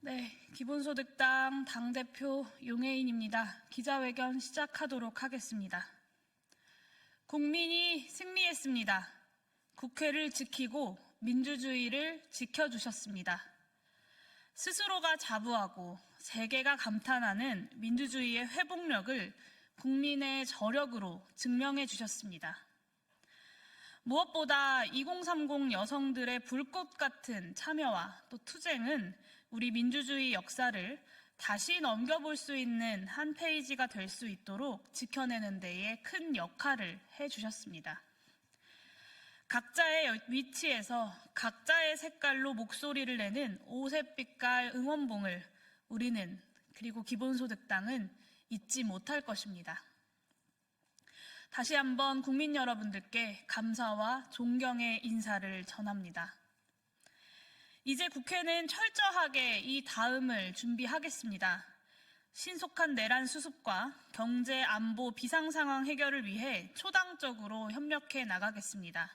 네, 기본소득당 당대표 용혜인입니다. 기자회견 시작하도록 하겠습니다. 국민이 승리했습니다. 국회를 지키고 민주주의를 지켜주셨습니다. 스스로가 자부하고 세계가 감탄하는 민주주의의 회복력을 국민의 저력으로 증명해 주셨습니다. 무엇보다 2030 여성들의 불꽃 같은 참여와 또 투쟁은 우리 민주주의 역사를 다시 넘겨볼 수 있는 한 페이지가 될 수 있도록 지켜내는 데에 큰 역할을 해주셨습니다. 각자의 위치에서 각자의 색깔로 목소리를 내는 오색빛깔 응원봉을 우리는 그리고 기본소득당은 잊지 못할 것입니다. 다시 한번 국민 여러분들께 감사와 존경의 인사를 전합니다. 이제 국회는 철저하게 이 다음을 준비하겠습니다. 신속한 내란 수습과 경제, 안보, 비상상황 해결을 위해 초당적으로 협력해 나가겠습니다.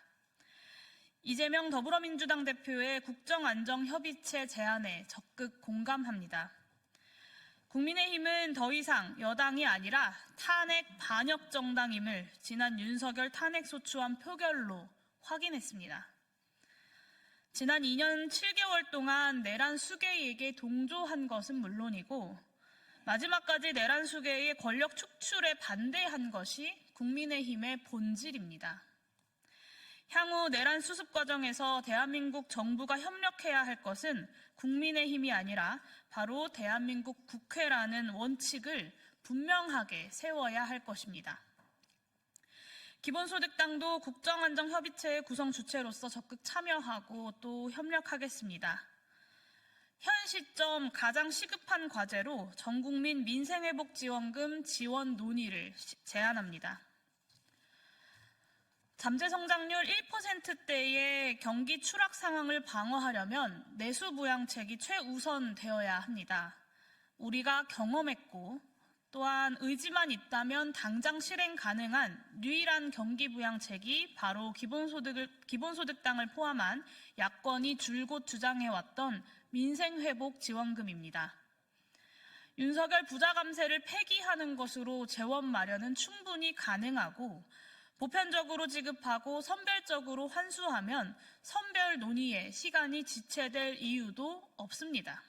이재명 더불어민주당 대표의 국정안정협의체 제안에 적극 공감합니다. 국민의힘은 더 이상 여당이 아니라 탄핵 반역 정당임을 지난 윤석열 탄핵소추안 표결로 확인했습니다. 지난 2년 7개월 동안 내란 수괴에게 동조한 것은 물론이고 마지막까지 내란 수괴의 권력 축출에 반대한 것이 국민의힘의 본질입니다. 향후 내란 수습 과정에서 대한민국 정부가 협력해야 할 것은 국민의힘이 아니라 바로 대한민국 국회라는 원칙을 분명하게 세워야 할 것입니다. 기본소득당도 국정안정협의체의 구성 주체로서 적극 참여하고 또 협력하겠습니다. 현 시점 가장 시급한 과제로 전국민 민생회복지원금 지원 논의를 제안합니다. 잠재성장률 1%대의 경기 추락 상황을 방어하려면 내수부양책이 최우선 되어야 합니다. 우리가 경험했고 또한 의지만 있다면 당장 실행 가능한 유일한 경기부양책이 바로 기본소득당을 포함한 야권이 줄곧 주장해왔던 민생회복지원금입니다. 윤석열 부자감세를 폐기하는 것으로 재원 마련은 충분히 가능하고 보편적으로 지급하고 선별적으로 환수하면 선별 논의에 시간이 지체될 이유도 없습니다.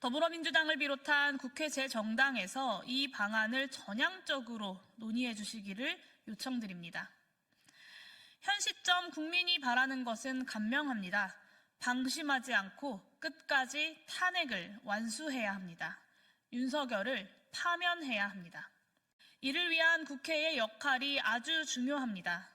더불어민주당을 비롯한 국회 제 정당에서 이 방안을 전향적으로 논의해 주시기를 요청드립니다. 현 시점 국민이 바라는 것은 간명합니다. 방심하지 않고 끝까지 탄핵을 완수해야 합니다. 윤석열을 파면해야 합니다. 이를 위한 국회의 역할이 아주 중요합니다.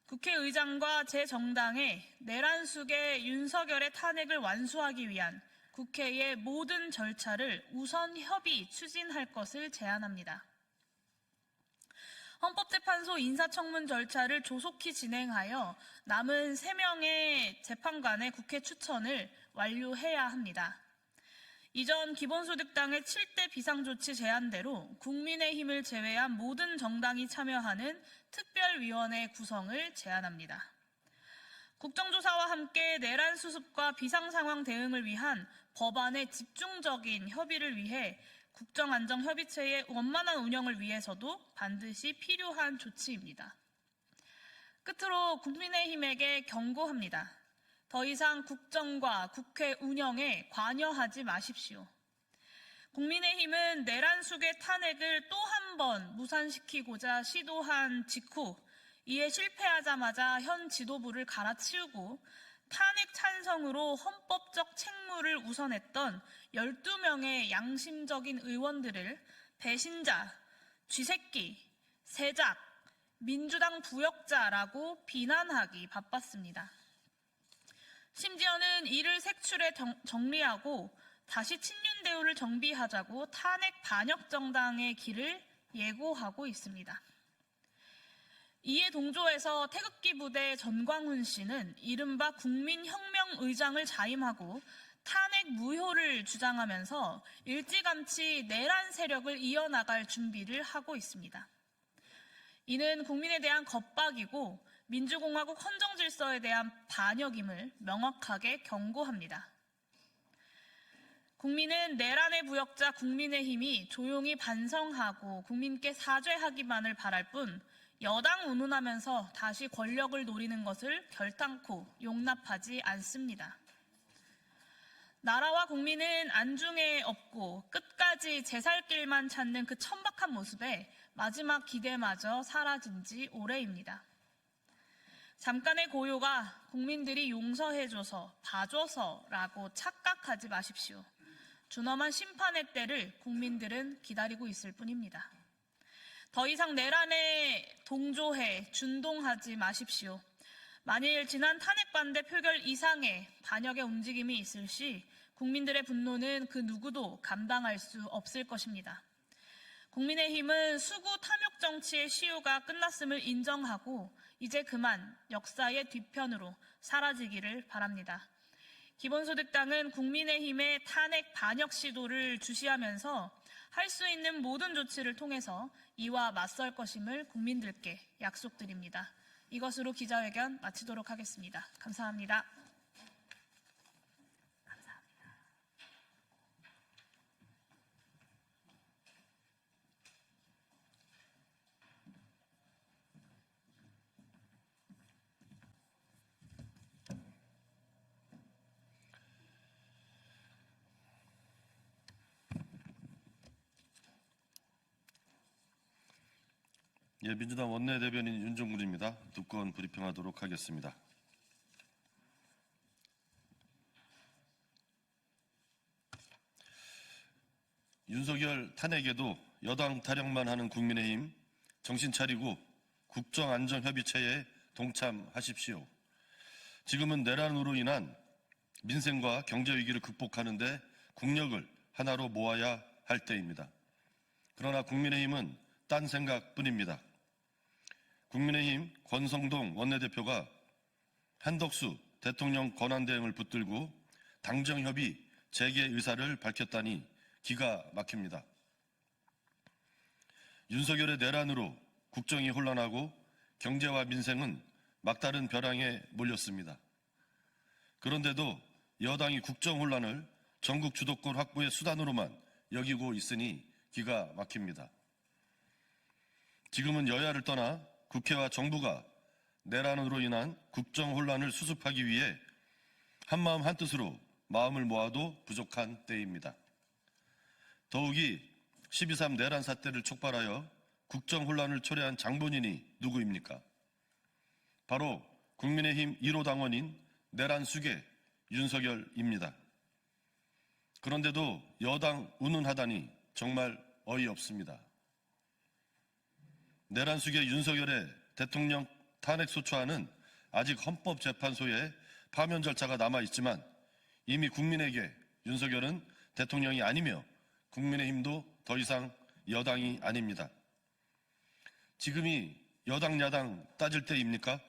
국회의장과 제 정당의 내란 수괴 윤석열의 탄핵을 완수하기 위한 국회의 모든 절차를 우선 협의 추진할 것을 제안합니다. 헌법재판소 인사청문 절차를 조속히 진행하여 남은 3명의 재판관의 국회 추천을 완료해야 합니다. 이전 기본소득당의 7대 비상조치 제안대로 국민의힘을 제외한 모든 정당이 참여하는 특별위원회 구성을 제안합니다. 국정조사와 함께 내란 수습과 비상상황 대응을 위한 법안의 집중적인 협의를 위해 국정안정협의체의 원만한 운영을 위해서도 반드시 필요한 조치입니다. 끝으로 국민의힘에게 경고합니다. 더 이상 국정과 국회 운영에 관여하지 마십시오. 국민의힘은 내란 수괴 탄핵을 또 한 번 무산시키고자 시도한 직후 이에 실패하자마자 현 지도부를 갈아치우고 탄핵 찬성으로 헌법적 책무를 우선했던 12명의 양심적인 의원들을 배신자, 쥐새끼, 세작, 민주당 부역자라고 비난하기 바빴습니다. 심지어는 이를 색출해 정리하고 다시 친윤 대우를 정비하자고 탄핵 반역 정당의 길을 예고하고 있습니다. 이에 동조해서 태극기 부대 전광훈 씨는 이른바 국민혁명의장을 자임하고 탄핵 무효를 주장하면서 일찌감치 내란 세력을 이어나갈 준비를 하고 있습니다. 이는 국민에 대한 겁박이고 민주공화국 헌정질서에 대한 반역임을 명확하게 경고합니다. 국민은 내란의 부역자 국민의힘이 조용히 반성하고 국민께 사죄하기만을 바랄 뿐 여당 운운하면서 다시 권력을 노리는 것을 결단코 용납하지 않습니다. 나라와 국민은 안중에 없고 끝까지 제 살 길만 찾는 그 천박한 모습에 마지막 기대마저 사라진 지 오래입니다. 잠깐의 고요가 국민들이 용서해줘서 봐줘서라고 착각하지 마십시오. 준엄한 심판의 때를 국민들은 기다리고 있을 뿐입니다. 더 이상 내란에 동조해 준동하지 마십시오. 만일 지난 탄핵 반대 표결 이상의 반역의 움직임이 있을 시 국민들의 분노는 그 누구도 감당할 수 없을 것입니다. 국민의힘은 수구 탐욕 정치의 시효가 끝났음을 인정하고 이제 그만 역사의 뒤편으로 사라지기를 바랍니다. 기본소득당은 국민의힘의 탄핵 반역 시도를 주시하면서 할 수 있는 모든 조치를 통해서 이와 맞설 것임을 국민들께 약속드립니다. 이것으로 기자회견 마치도록 하겠습니다. 감사합니다. 예, 민주당 원내대변인 윤종굴입니다. 두 건 브리핑하도록 하겠습니다. 윤석열 탄핵에도 여당 타령만 하는 국민의힘 정신 차리고 국정안정협의체에 동참하십시오. 지금은 내란으로 인한 민생과 경제위기를 극복하는 데 국력을 하나로 모아야 할 때입니다. 그러나 국민의힘은 딴 생각뿐입니다. 국민의힘 권성동 원내대표가 한덕수 대통령 권한대행을 붙들고 당정협의 재개 의사를 밝혔다니 기가 막힙니다. 윤석열의 내란으로 국정이 혼란하고 경제와 민생은 막다른 벼랑에 몰렸습니다. 그런데도 여당이 국정 혼란을 전국 주도권 확보의 수단으로만 여기고 있으니 기가 막힙니다. 지금은 여야를 떠나 국회와 정부가 내란으로 인한 국정 혼란을 수습하기 위해 한마음 한뜻으로 마음을 모아도 부족한 때입니다. 더욱이 12.3 내란 사태를 촉발하여 국정 혼란을 초래한 장본인이 누구입니까? 바로 국민의힘 1호 당원인 내란 수괴 윤석열입니다. 그런데도 여당 운운하다니 정말 어이없습니다. 내란 수괴 윤석열의 대통령 탄핵소추안은 아직 헌법재판소에 파면 절차가 남아있지만 이미 국민에게 윤석열은 대통령이 아니며 국민의힘도 더 이상 여당이 아닙니다. 지금이 여당 야당 따질 때입니까?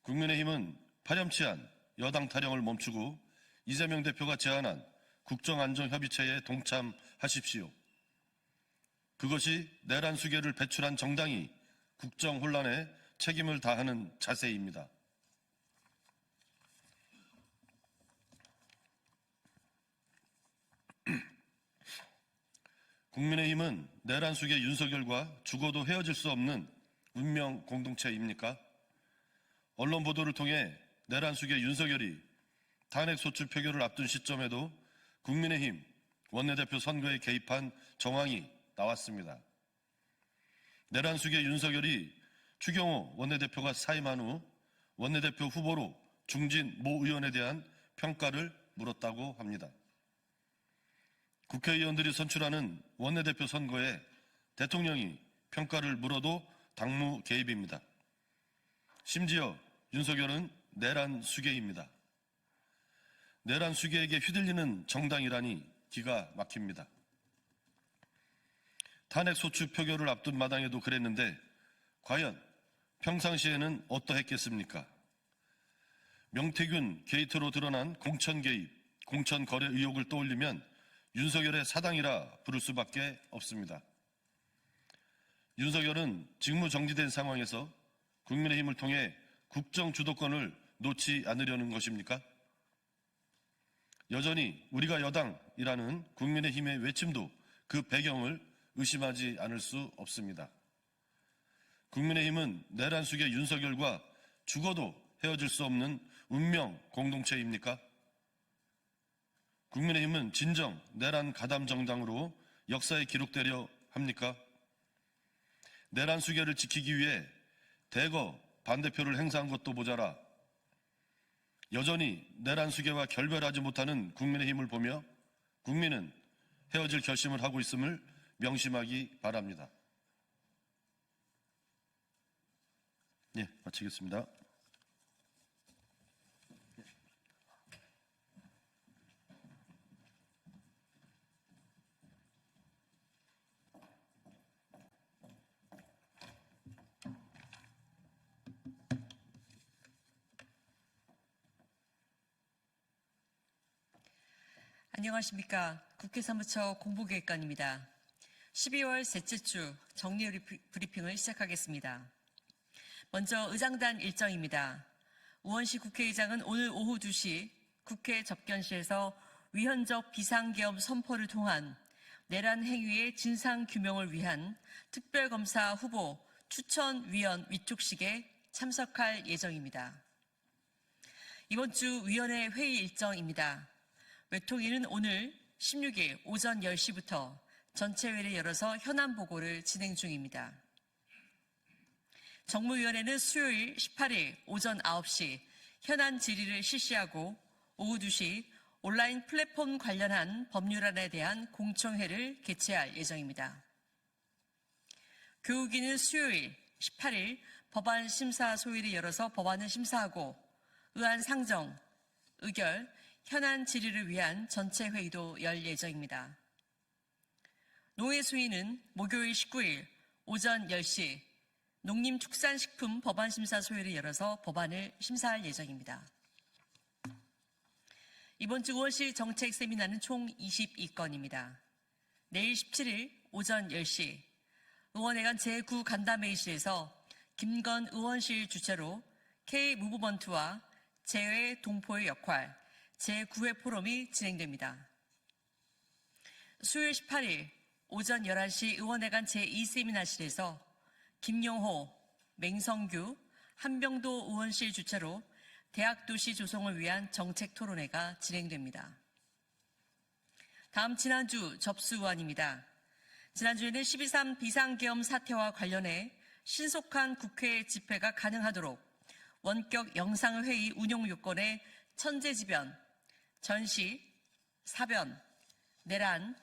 국민의힘은 파렴치한 여당 타령을 멈추고 이재명 대표가 제안한 국정안정협의체에 동참하십시오. 그것이 내란 수괴를 배출한 정당이 국정 혼란에 책임을 다하는 자세입니다. 국민의힘은 내란 수괴 윤석열과 죽어도 헤어질 수 없는 운명 공동체입니까? 언론 보도를 통해 내란 수괴 윤석열이 탄핵 소추 표결을 앞둔 시점에도 국민의힘 원내대표 선거에 개입한 정황이 나왔습니다. 내란 수괴 윤석열이 추경호 원내대표가 사임한 후 원내대표 후보로 중진 모 의원에 대한 평가를 물었다고 합니다. 국회의원들이 선출하는 원내대표 선거에 대통령이 평가를 물어도 당무 개입입니다. 심지어 윤석열은 내란 수괴입니다. 내란 수괴에게 휘둘리는 정당이라니 기가 막힙니다. 탄핵 소추 표결을 앞둔 마당에도 그랬는데 과연 평상시에는 어떠했겠습니까? 명태균 게이트로 드러난 공천 개입, 공천 거래 의혹을 떠올리면 윤석열의 사당이라 부를 수밖에 없습니다. 윤석열은 직무 정지된 상황에서 국민의힘을 통해 국정 주도권을 놓지 않으려는 것입니까? 여전히 우리가 여당이라는 국민의힘의 외침도 그 배경을 의심하지 않을 수 없습니다. 국민의힘은 내란 숙의 윤석열과 죽어도 헤어질 수 없는 운명 공동체입니까? 국민의힘은 진정 내란 가담 정당으로 역사에 기록되려 합니까? 내란 수계를 지키기 위해 대거 반대표를 행사한 것도 모자라 여전히 내란 수계와 결별하지 못하는 국민의힘을 보며 국민은 헤어질 결심을 하고 있음을 명심하기 바랍니다. 예, 마치겠습니다. 안녕하십니까. 국회 사무처 공보기획관입니다. 12월 셋째 주 정례 브리핑을 시작하겠습니다. 먼저 의장단 일정입니다. 우원식 국회의장은 오늘 오후 2시 국회 접견실에서 위헌적 비상계엄 선포를 통한 내란 행위의 진상규명을 위한 특별검사 후보 추천위원 위촉식에 참석할 예정입니다. 이번 주 위원회 회의 일정입니다. 외통위는 오늘 16일 오전 10시부터 전체회를 열어서 현안 보고를 진행 중입니다. 정무위원회는 수요일 18일 오전 9시 현안 질의를 실시하고 오후 2시 온라인 플랫폼 관련한 법률안에 대한 공청회를 개최할 예정입니다. 교육위는 수요일 18일 법안 심사 소위를 열어서 법안을 심사하고 의안 상정, 의결, 현안 질의를 위한 전체 회의도 열 예정입니다. 노회수위는 목요일 19일 오전 10시 농림축산식품 법안 심사 소위를 열어서 법안을 심사할 예정입니다. 이번 주 의원실 정책 세미나는 총 22건입니다. 내일 17일 오전 10시 의원회관 제9간담회의실에서 김건 의원실 주최로 K-무브먼트와 재외 동포의 역할 제9회 포럼이 진행됩니다. 수요일 18일 오전 11시 의원회관 제2세미나실에서 김용호, 맹성규, 한병도 의원실 주최로 대학도시 조성을 위한 정책 토론회가 진행됩니다. 다음 지난주 접수의안입니다. 지난주에는 12.3 비상계엄 사태와 관련해 신속한 국회 집회가 가능하도록 원격 영상회의 운용 요건의 천재지변, 전시, 사변, 내란,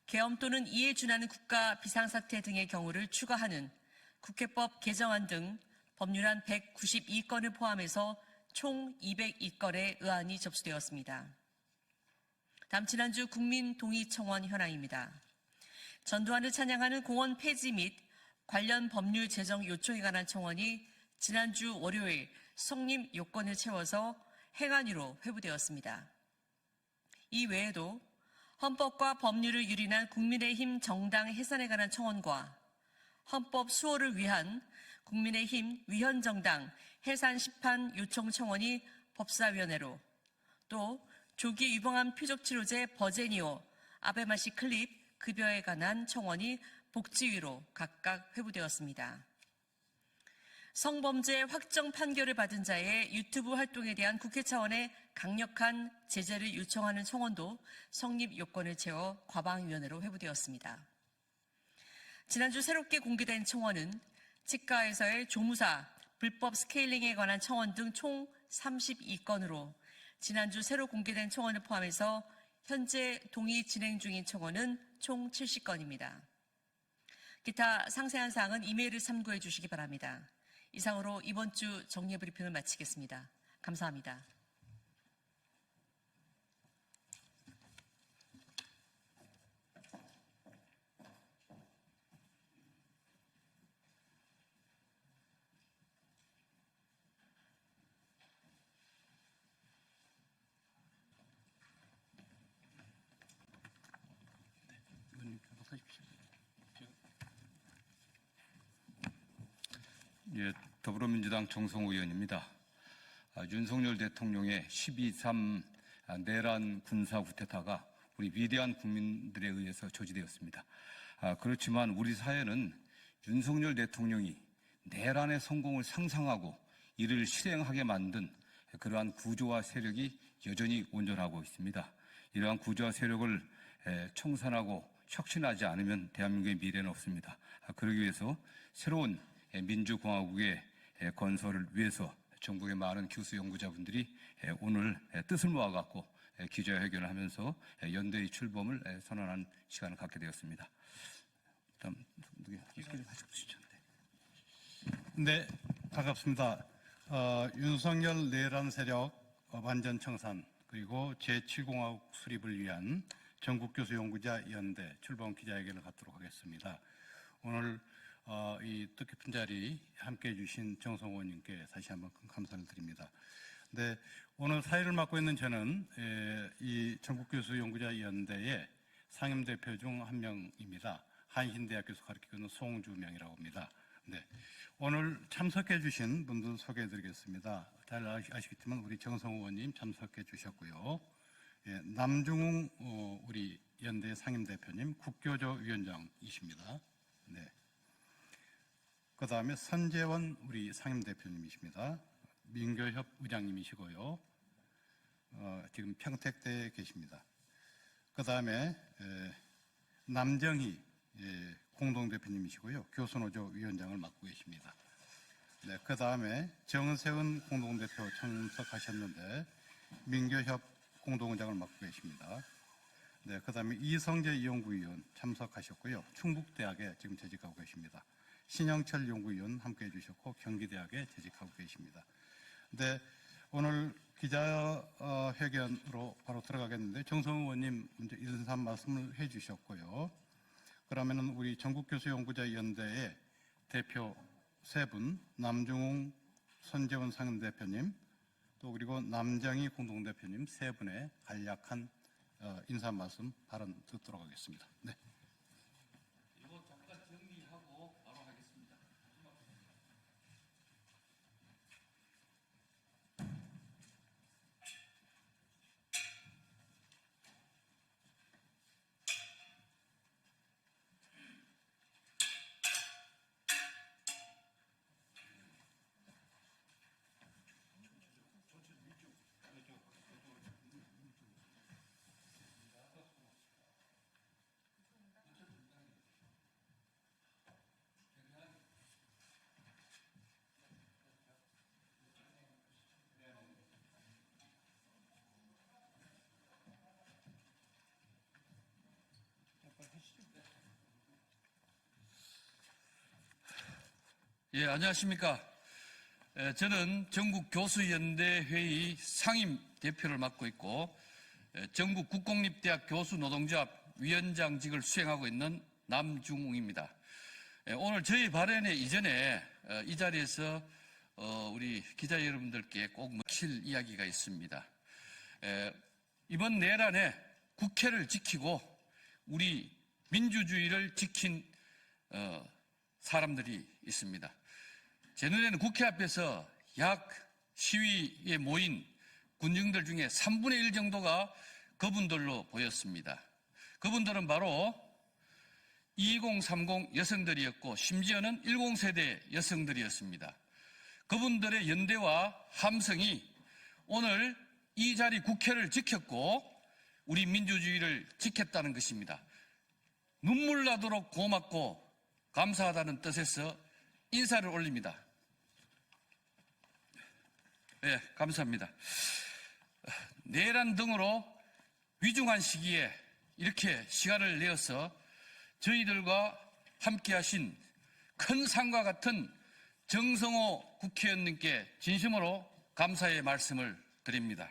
계엄 또는 이에 준하는 국가 비상사태 등의 경우를 추가하는 국회법 개정안 등 법률안 192건을 포함해서 총 202건의 의안이 접수되었습니다. 다음 지난주 국민동의청원 현황입니다. 전두환을 찬양하는 공원 폐지 및 관련 법률 제정 요청에 관한 청원이 지난주 월요일 성립 요건을 채워서 행안위로 회부되었습니다. 이 외에도 헌법과 법률을 유린한 국민의힘 정당 해산에 관한 청원과 헌법 수호를 위한 국민의힘 위헌정당 해산 심판 요청 청원이 법사위원회로, 또 조기 유봉암 표적치료제 버제니오, 아베마시 클립 급여에 관한 청원이 복지위로 각각 회부되었습니다. 성범죄 확정 판결을 받은 자의 유튜브 활동에 대한 국회 차원의 강력한 제재를 요청하는 청원도 성립 요건을 채워 과방위원회로 회부되었습니다. 지난주 새롭게 공개된 청원은 치과에서의 조무사 불법 스케일링에 관한 청원 등 총 32건으로 지난주 새로 공개된 청원을 포함해서 현재 동의 진행 중인 청원은 총 70건입니다. 기타 상세한 사항은 이메일을 참고해 주시기 바랍니다. 이상으로 이번 주 정례 브리핑을 마치겠습니다. 감사합니다. 예, 더불어민주당 정성호 의원입니다. 윤석열 대통령의 12.3 내란 군사 쿠데타가 우리 위대한 국민들에 의해서 저지되었습니다. 그렇지만 우리 사회는 윤석열 대통령이 내란의 성공을 상상하고 이를 실행하게 만든 그러한 구조와 세력이 여전히 온전하고 있습니다. 이러한 구조와 세력을 청산하고 혁신하지 않으면 대한민국의 미래는 없습니다. 그러기 위해서 새로운 민주공화국의 건설을 위해서 전국의 많은 교수 연구자분들이 오늘 뜻을 모아갖고 기자회견을 하면서 연대의 출범을 선언한 시간을 갖게 되었습니다. 다음 네, 반갑습니다. 윤석열 내란 세력 완전 청산 그리고 제7공화국 수립을 위한 전국교수연구자 연대 출범 기자회견을 갖도록 하겠습니다. 오늘 이 뜻깊은 자리 함께해 주신 정성호 의원님께 다시 한번 큰 감사를 드립니다. 네, 오늘 사회를 맡고 있는 저는 이 전국교수연구자 연대의 상임대표 중 한 명입니다. 한신대학교에서 가르치고 있는 송주명이라고 합니다. 네, 오늘 참석해 주신 분들 소개해 드리겠습니다. 잘 아시겠지만 우리 정성호 의원님 참석해 주셨고요. 남중웅 우리 연대 상임대표님 국교조 위원장이십니다. 네. 그 다음에 선재원 우리 상임대표님이십니다. 민교협 의장님이시고요. 지금 평택대에 계십니다. 그 다음에 남정희 공동대표님이시고요. 교수노조 위원장을 맡고 계십니다. 네, 그 다음에 정세은 공동대표 참석하셨는데 민교협 공동의장을 맡고 계십니다. 네, 그 다음에 이성재 연구위원 참석하셨고요. 충북대학에 지금 재직하고 계십니다. 신영철 연구위원 함께해 주셨고 경기대학에 재직하고 계십니다. 네, 오늘 기자회견으로 바로 들어가겠는데 정성호 의원님 먼저 인사 말씀을 해 주셨고요. 그러면은 우리 전국교수연구자연대의 대표 세 분, 남중웅, 선재원 상임대표님, 또 그리고 남정희 공동대표님 세 분의 간략한 인사 말씀 발언 듣도록 하겠습니다. 네. 이거 잠깐 정리하고 바로 하겠습니다. 예, 안녕하십니까. 저는 전국교수연대 회의 상임 대표를 맡고 있고 전국 국공립대학 교수노동조합 위원장직을 수행하고 있는 남중웅입니다. 오늘 저희 발언의 이전에 이 자리에서 우리 기자 여러분들께 꼭 묻힐 이야기가 있습니다. 이번 내란에 국회를 지키고 우리 민주주의를 지킨 사람들이 있습니다. 제 눈에는 국회 앞에서 약 시위에 모인 군중들 중에 3분의 1 정도가 그분들로 보였습니다. 그분들은 바로 2030 여성들이었고 심지어는 10세대 여성들이었습니다. 그분들의 연대와 함성이 오늘 이 자리 국회를 지켰고 우리 민주주의를 지켰다는 것입니다. 눈물 나도록 고맙고 감사하다는 뜻에서 인사를 올립니다. 네, 감사합니다. 내란 등으로 위중한 시기에 이렇게 시간을 내어서 저희들과 함께 하신 큰 상과 같은 정성호 국회의원님께 진심으로 감사의 말씀을 드립니다.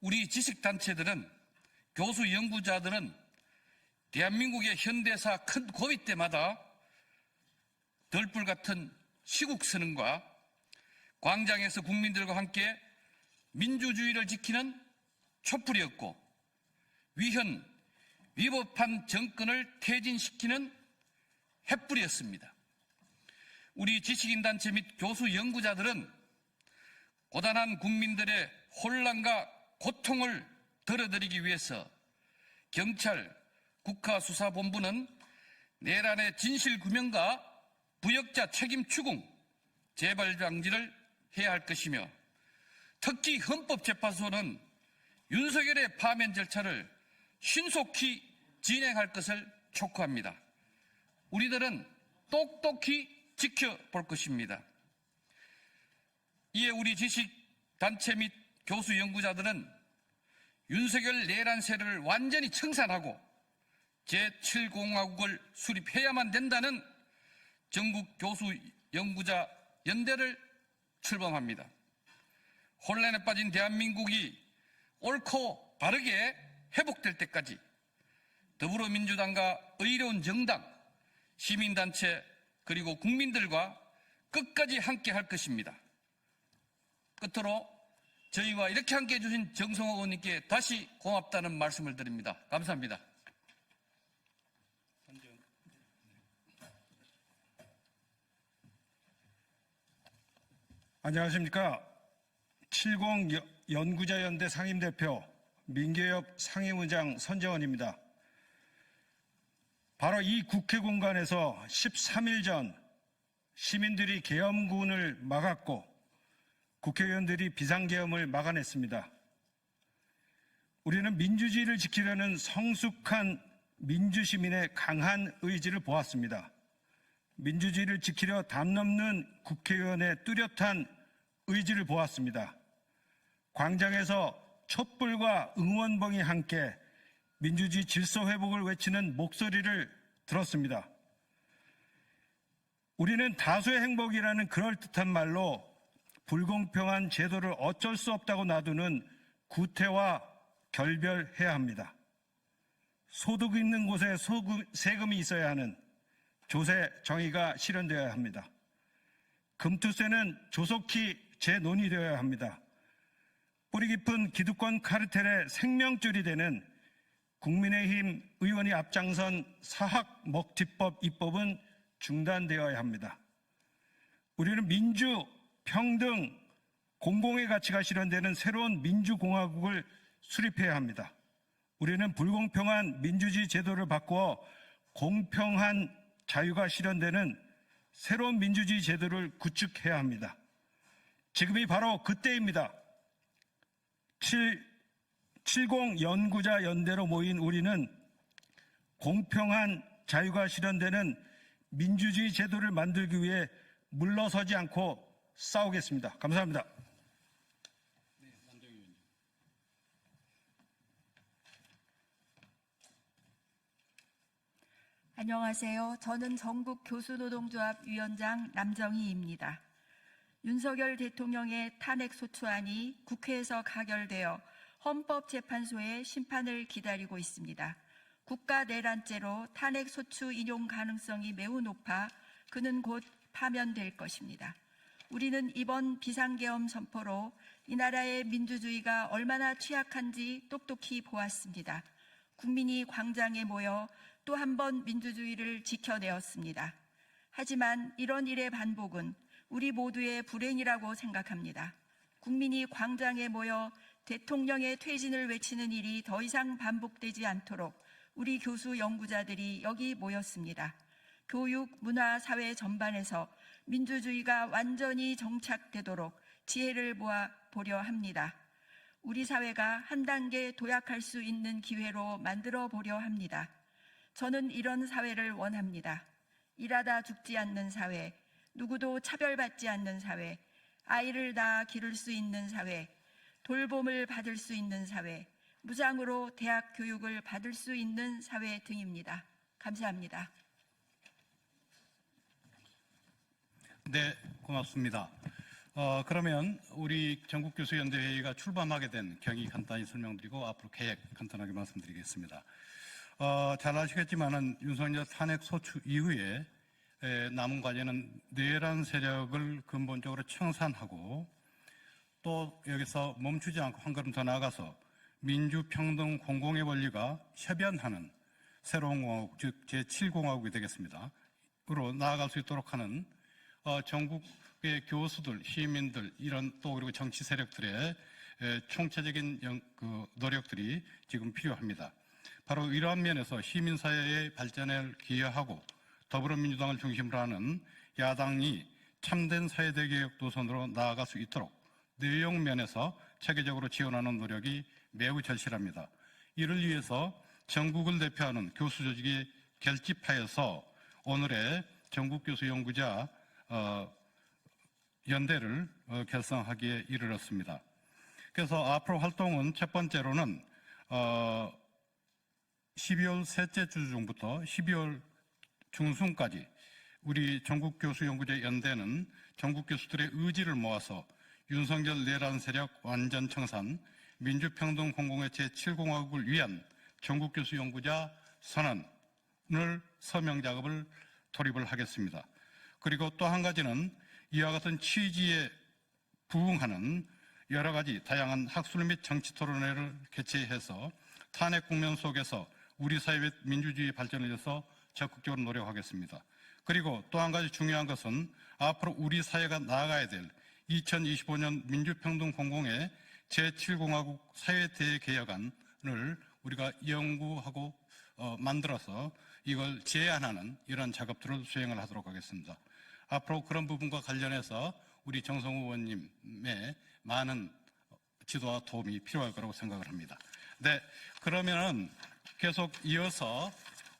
우리 지식단체들은, 교수 연구자들은 대한민국의 현대사 큰 고비 때마다 덜불 같은 시국선언과 광장에서 국민들과 함께 민주주의를 지키는 촛불이었고 위헌, 위법한 정권을 퇴진시키는 횃불이었습니다. 우리 지식인단체 및 교수 연구자들은 고단한 국민들의 혼란과 고통을 덜어드리기 위해서 경찰, 국가수사본부는 내란의 진실규명과 부역자 책임 추궁, 재발 방지를 해야 할 것이며 특히 헌법재판소는 윤석열의 파면 절차를 신속히 진행할 것을 촉구합니다. 우리들은 똑똑히 지켜볼 것입니다. 이에 우리 지식단체 및 교수 연구자들은 윤석열 내란 세력을 완전히 청산하고 제7공화국을 수립해야만 된다는 전국 교수 연구자 연대를 출범합니다. 혼란에 빠진 대한민국이 옳고 바르게 회복될 때까지 더불어민주당과 의로운 정당, 시민단체 그리고 국민들과 끝까지 함께 할 것입니다. 끝으로 저희와 이렇게 함께 해주신 정성호 의원님께 다시 고맙다는 말씀을 드립니다. 감사합니다. 안녕하십니까. 70 연구자연대 상임대표 민교협 상임의장 선정원입니다. 바로 이 국회 공간에서 13일 전 시민들이 계엄군을 막았고 국회의원들이 비상계엄을 막아냈습니다. 우리는 민주주의를 지키려는 성숙한 민주시민의 강한 의지를 보았습니다. 민주주의를 지키려 담 넘는 국회의원의 뚜렷한 의지를 보았습니다. 광장에서 촛불과 응원봉이 함께 민주주의 질서 회복을 외치는 목소리를 들었습니다. 우리는 다수의 행복이라는 그럴듯한 말로 불공평한 제도를 어쩔 수 없다고 놔두는 구태와 결별해야 합니다. 소득 있는 곳에 세금이 있어야 하는 조세 정의가 실현되어야 합니다. 금투세는 조속히 재논의되어야 합니다. 뿌리 깊은 기득권 카르텔의 생명줄이 되는 국민의힘 의원이 앞장선 사학 먹튀법 입법은 중단되어야 합니다. 우리는 민주, 평등, 공공의 가치가 실현되는 새로운 민주공화국을 수립해야 합니다. 우리는 불공평한 민주주의 제도를 바꾸어 공평한 자유가 실현되는 새로운 민주주의 제도를 구축해야 합니다. 지금이 바로 그때입니다. 70 연구자 연대로 모인 우리는 공평한 자유가 실현되는 민주주의 제도를 만들기 위해 물러서지 않고 싸우겠습니다. 감사합니다. 안녕하세요. 저는 전국교수노동조합 위원장 남정희입니다. 윤석열 대통령의 탄핵소추안이 국회에서 가결되어 헌법재판소의 심판을 기다리고 있습니다. 국가내란죄로 탄핵소추 인용 가능성이 매우 높아 그는 곧 파면될 것입니다. 우리는 이번 비상계엄 선포로 이 나라의 민주주의가 얼마나 취약한지 똑똑히 보았습니다. 국민이 광장에 모여 또 한 번 민주주의를 지켜내었습니다. 하지만 이런 일의 반복은 우리 모두의 불행이라고 생각합니다. 국민이 광장에 모여 대통령의 퇴진을 외치는 일이 더 이상 반복되지 않도록 우리 교수 연구자들이 여기 모였습니다. 교육, 문화, 사회 전반에서 민주주의가 완전히 정착되도록 지혜를 모아 보려 합니다. 우리 사회가 한 단계 도약할 수 있는 기회로 만들어 보려 합니다. 저는 이런 사회를 원합니다. 일하다 죽지 않는 사회, 누구도 차별받지 않는 사회, 아이를 낳아 기를 수 있는 사회, 돌봄을 받을 수 있는 사회, 무상으로 대학 교육을 받을 수 있는 사회 등입니다. 감사합니다. 네, 고맙습니다. 그러면 우리 전국교수연대회의가 출범하게 된 경위 간단히 설명드리고 앞으로 계획 간단하게 말씀드리겠습니다. 잘 아시겠지만은 윤석열 탄핵 소추 이후에 남은 과제는 내란 세력을 근본적으로 청산하고 또 여기서 멈추지 않고 한 걸음 더 나아가서 민주, 평등, 공공의 원리가 협연하는 새로운 공화국, 즉 제7공화국이 되겠습니다. 으로 나아갈 수 있도록 하는 전국의 교수들, 시민들, 이런 또 그리고 정치 세력들의 총체적인 노력들이 지금 필요합니다. 바로 이러한 면에서 시민사회의 발전에 기여하고 더불어민주당을 중심으로 하는 야당이 참된 사회대개혁 도선으로 나아갈 수 있도록 내용 면에서 체계적으로 지원하는 노력이 매우 절실합니다. 이를 위해서 전국을 대표하는 교수조직이 결집하여서 오늘의 전국교수연구자 연대를 결성하기에 이르렀습니다. 그래서 앞으로 활동은 첫 번째로는 12월 셋째 주 중부터 12월 중순까지 우리 전국교수연구자 연대는 전국 교수들의 의지를 모아서 윤석열 내란 세력 완전 청산, 민주평등 공공의 제7공화국을 위한 전국교수연구자 선언을 서명 작업을 돌입을 하겠습니다. 그리고 또 한 가지는 이와 같은 취지에 부응하는 여러 가지 다양한 학술 및 정치 토론회를 개최해서 탄핵 국면 속에서 우리 사회 및 민주주의 발전을 위해서 적극적으로 노력하겠습니다. 그리고 또 한 가지 중요한 것은 앞으로 우리 사회가 나아가야 될 2025년 민주평등 공공의 제7공화국 사회대개혁안을 우리가 연구하고 만들어서 이걸 제안하는 이런 작업들을 수행을 하도록 하겠습니다. 앞으로 그런 부분과 관련해서 우리 정성호 의원님의 많은 지도와 도움이 필요할 거라고 생각을 합니다. 네, 그러면은 계속 이어서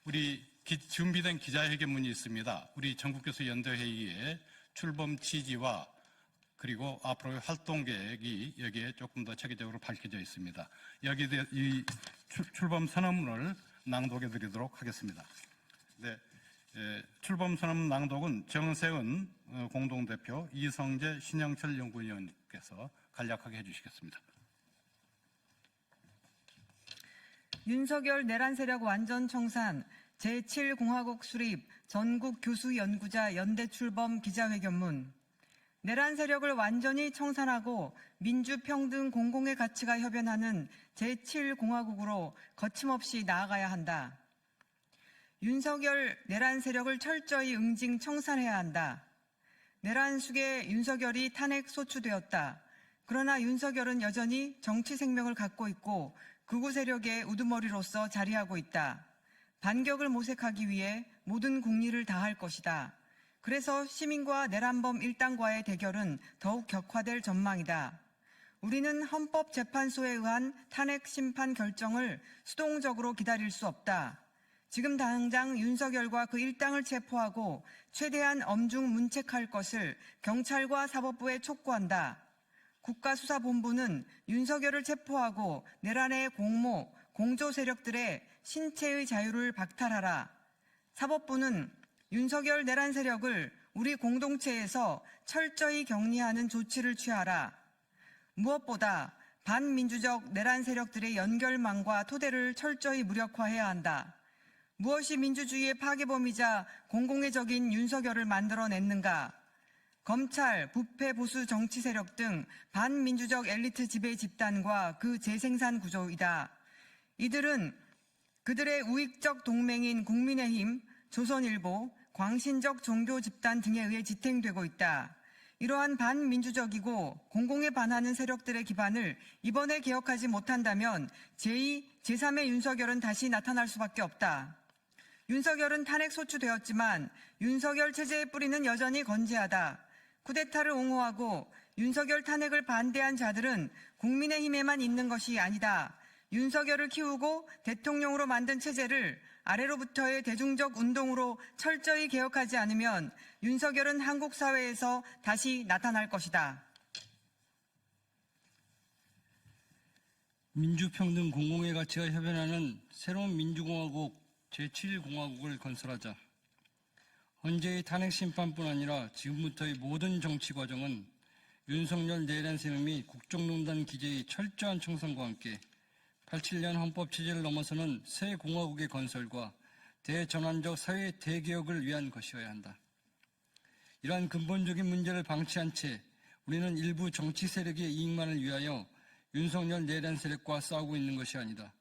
우리 준비된 기자회견문이 있습니다. 우리 전국교수연대회의의 출범 취지와 그리고 앞으로의 활동 계획이 여기에 조금 더 체계적으로 밝혀져 있습니다. 여기에 대해 이 출범 선언문을 낭독해 드리도록 하겠습니다. 네, 출범 선언문 낭독은 정세은 공동대표, 이성재, 신영철 연구위원께서 간략하게 해주시겠습니다. 윤석열 내란 세력 완전 청산, 제7공화국 수립, 전국 교수 연구자 연대 출범 기자회견문. 내란 세력을 완전히 청산하고 민주평등 공공의 가치가 협연하는 제7공화국으로 거침없이 나아가야 한다. 윤석열 내란 세력을 철저히 응징 청산해야 한다. 내란 숙의 윤석열이 탄핵 소추되었다. 그러나 윤석열은 여전히 정치 생명을 갖고 있고 극우 세력의 우두머리로서 자리하고 있다. 반격을 모색하기 위해 모든 국리를 다할 것이다. 그래서 시민과 내란범 일당과의 대결은 더욱 격화될 전망이다. 우리는 헌법재판소에 의한 탄핵 심판 결정을 수동적으로 기다릴 수 없다. 지금 당장 윤석열과 그 일당을 체포하고 최대한 엄중 문책할 것을 경찰과 사법부에 촉구한다. 국가수사본부는 윤석열을 체포하고 내란의 공모, 공조 세력들의 신체의 자유를 박탈하라. 사법부는 윤석열 내란 세력을 우리 공동체에서 철저히 격리하는 조치를 취하라. 무엇보다 반민주적 내란 세력들의 연결망과 토대를 철저히 무력화해야 한다. 무엇이 민주주의의 파괴범이자 공공의 적인 윤석열을 만들어냈는가? 검찰, 부패 보수 정치 세력 등 반민주적 엘리트 지배 집단과 그 재생산 구조이다. 이들은 그들의 우익적 동맹인 국민의힘, 조선일보, 광신적 종교 집단 등에 의해 지탱되고 있다. 이러한 반민주적이고 공공에 반하는 세력들의 기반을 이번에 개혁하지 못한다면 제2, 제3의 윤석열은 다시 나타날 수밖에 없다. 윤석열은 탄핵 소추되었지만 윤석열 체제의 뿌리는 여전히 건재하다. 쿠데타를 옹호하고 윤석열 탄핵을 반대한 자들은 국민의힘에만 있는 것이 아니다. 윤석열을 키우고 대통령으로 만든 체제를 아래로부터의 대중적 운동으로 철저히 개혁하지 않으면 윤석열은 한국 사회에서 다시 나타날 것이다. 민주평등 공공의 가치가 협연하는 새로운 민주공화국 제7공화국을 건설하자. 헌재의 탄핵 심판뿐 아니라 지금부터의 모든 정치 과정은 윤석열 내란 세력 및 국정농단 기재의 철저한 청산과 함께 87년 헌법 체제를 넘어서는 새 공화국의 건설과 대전환적 사회 대개혁을 위한 것이어야 한다. 이러한 근본적인 문제를 방치한 채 우리는 일부 정치 세력의 이익만을 위하여 윤석열 내란 세력과 싸우고 있는 것이 아니다.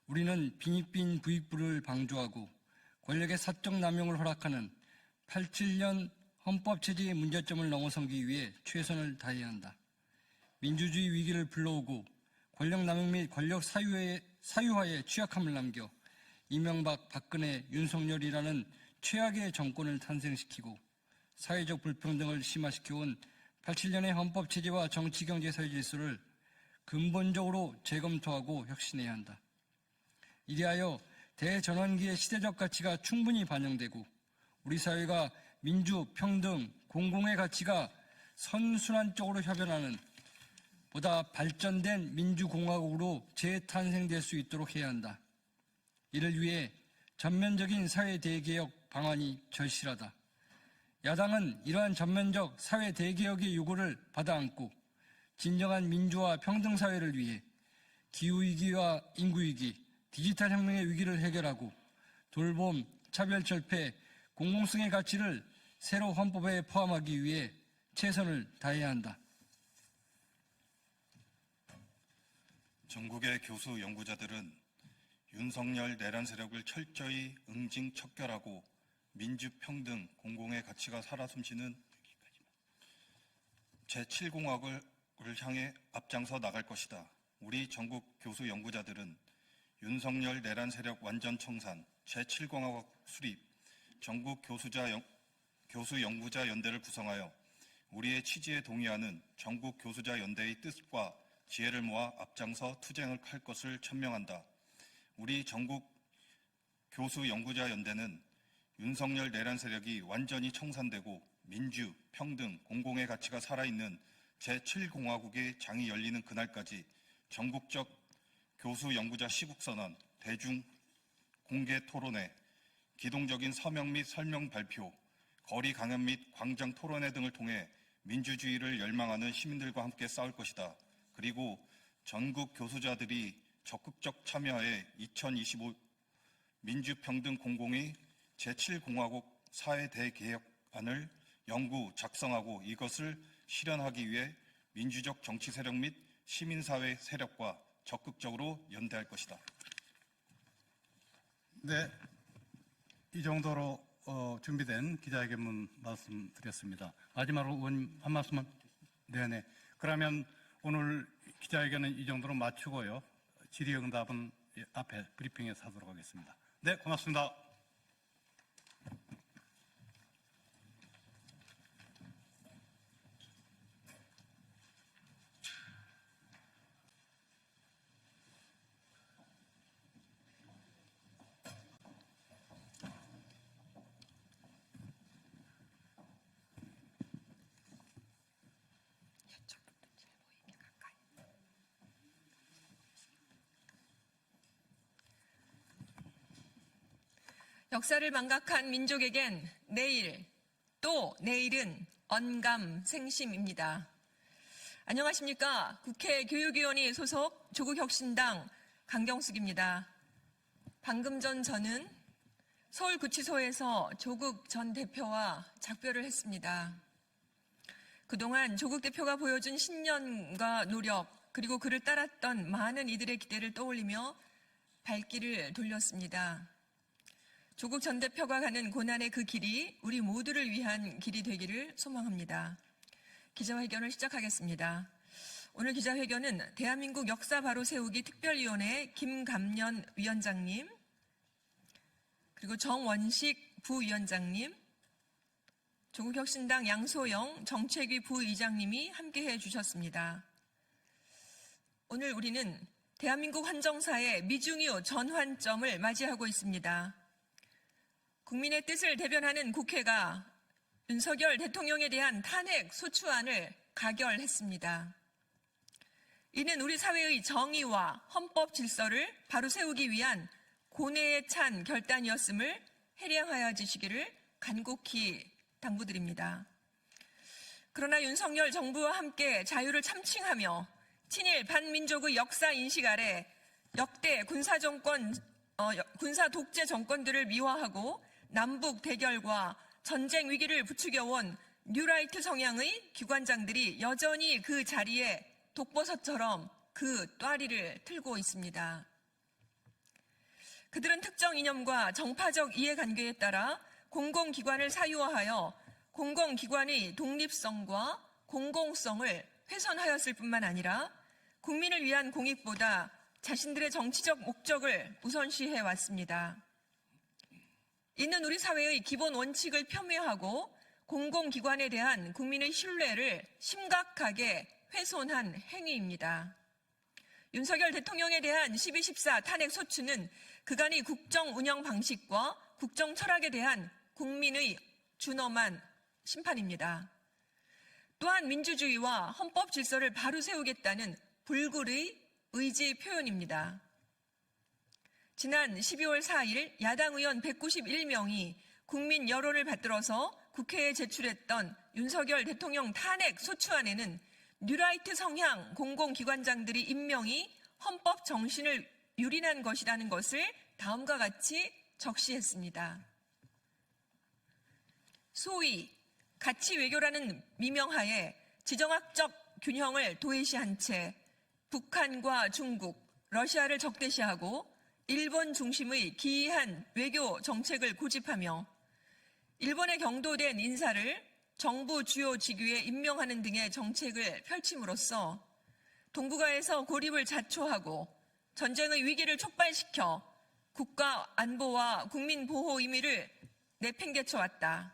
우리는 빈익빈 부익부를 방조하고 권력의 사적 남용을 허락하는 87년 헌법 체제의 문제점을 넘어서기 위해 최선을 다해야 한다. 민주주의 위기를 불러오고 권력 남용 및 권력 사유화에 취약함을 남겨 이명박, 박근혜, 윤석열이라는 최악의 정권을 탄생시키고 사회적 불평등을 심화시켜온 87년의 헌법체제와 정치경제 사회질서를 근본적으로 재검토하고 혁신해야 한다. 이리하여 대전환기의 시대적 가치가 충분히 반영되고 우리 사회가 민주, 평등, 공공의 가치가 선순환적으로 협연하는 보다 발전된 민주공화국으로 재탄생될 수 있도록 해야 한다. 이를 위해 전면적인 사회 대개혁 방안이 절실하다. 야당은 이러한 전면적 사회 대개혁의 요구를 받아안고 진정한 민주화 평등 사회를 위해 기후위기와 인구위기, 디지털 혁명의 위기를 해결하고 돌봄, 차별철폐, 공공성의 가치를 새로 헌법에 포함하기 위해 최선을 다해야 한다. 전국의 교수 연구자들은 윤석열 내란 세력을 철저히 응징척결하고 민주, 평등, 공공의 가치가 살아 숨쉬는 제7공화국을 향해 앞장서 나갈 것이다. 우리 전국 교수 연구자들은 윤석열 내란 세력 완전 청산, 제7공화국 수립, 전국 교수 연구자 연대를 구성하여 우리의 취지에 동의하는 전국 교수자 연대의 뜻과 지혜를 모아 앞장서 투쟁을 할 것을 천명한다. 우리 전국 교수 연구자 연대는 윤석열 내란 세력이 완전히 청산되고 민주, 평등, 공공의 가치가 살아있는 제7공화국의 장이 열리는 그날까지 전국적 교수 연구자 시국선언, 대중 공개 토론회, 기동적인 서명 및 설명 발표, 거리 강연 및 광장 토론회 등을 통해 민주주의를 열망하는 시민들과 함께 싸울 것이다. 그리고 전국 교수자들이 적극적 참여해 2025 민주평등 공공의 제7공화국 사회 대개혁안을 연구, 작성하고 이것을 실현하기 위해 민주적 정치 세력 및 시민사회 세력과 적극적으로 연대할 것이다. 네, 이 정도로 준비된 기자회견문 말씀드렸습니다. 마지막으로 의원님 한 말씀만. 네네. 그러면 오늘 기자회견은 이 정도로 마치고요. 질의응답은 앞에 브리핑에서 하도록 하겠습니다. 네, 고맙습니다. 역사를 망각한 민족에겐 내일, 또 내일은 언감생심입니다. 안녕하십니까. 국회 교육위원회 소속 조국혁신당 강경숙입니다. 방금 전 저는 서울구치소에서 조국 전 대표와 작별을 했습니다. 그동안 조국 대표가 보여준 신념과 노력, 그리고 그를 따랐던 많은 이들의 기대를 떠올리며 발길을 돌렸습니다. 조국 전 대표가 가는 고난의 그 길이 우리 모두를 위한 길이 되기를 소망합니다. 기자회견을 시작하겠습니다. 오늘 기자회견은 대한민국 역사 바로 세우기 특별위원회 김감년 위원장님, 그리고 정원식 부위원장님, 조국혁신당 양소영 정책위 부의장님이 함께해 주셨습니다. 오늘 우리는 대한민국 헌정사의 미중유 전환점을 맞이하고 있습니다. 국민의 뜻을 대변하는 국회가 윤석열 대통령에 대한 탄핵 소추안을 가결했습니다. 이는 우리 사회의 정의와 헌법 질서를 바로 세우기 위한 고뇌에 찬 결단이었음을 해량하여 주시기를 간곡히 당부드립니다. 그러나 윤석열 정부와 함께 자유를 참칭하며 친일 반민족의 역사 인식 아래 역대 군사 독재 정권들을 미화하고 남북 대결과 전쟁 위기를 부추겨온 뉴라이트 성향의 기관장들이 여전히 그 자리에 독버섯처럼 그 또아리를 틀고 있습니다. 그들은 특정 이념과 정파적 이해관계에 따라 공공기관을 사유화하여 공공기관의 독립성과 공공성을 훼손하였을 뿐만 아니라 국민을 위한 공익보다 자신들의 정치적 목적을 우선시해 왔습니다. 이는 우리 사회의 기본 원칙을 폄훼하고 공공기관에 대한 국민의 신뢰를 심각하게 훼손한 행위입니다. 윤석열 대통령에 대한 12.14 탄핵 소추는 그간의 국정 운영 방식과 국정 철학에 대한 국민의 준엄한 심판입니다. 또한 민주주의와 헌법 질서를 바로 세우겠다는 불굴의 의지 표현입니다. 지난 12월 4일 야당 의원 191명이 국민 여론을 받들어서 국회에 제출했던 윤석열 대통령 탄핵 소추안에는 뉴라이트 성향 공공기관장들의 임명이 헌법 정신을 유린한 것이라는 것을 다음과 같이 적시했습니다. 소위 가치 외교라는 미명하에 지정학적 균형을 도외시한 채 북한과 중국, 러시아를 적대시하고 일본 중심의 기이한 외교 정책을 고집하며 일본에 경도된 인사를 정부 주요 직위에 임명하는 등의 정책을 펼침으로써 동북아에서 고립을 자초하고 전쟁의 위기를 촉발시켜 국가 안보와 국민 보호 의미를 내팽개쳐왔다.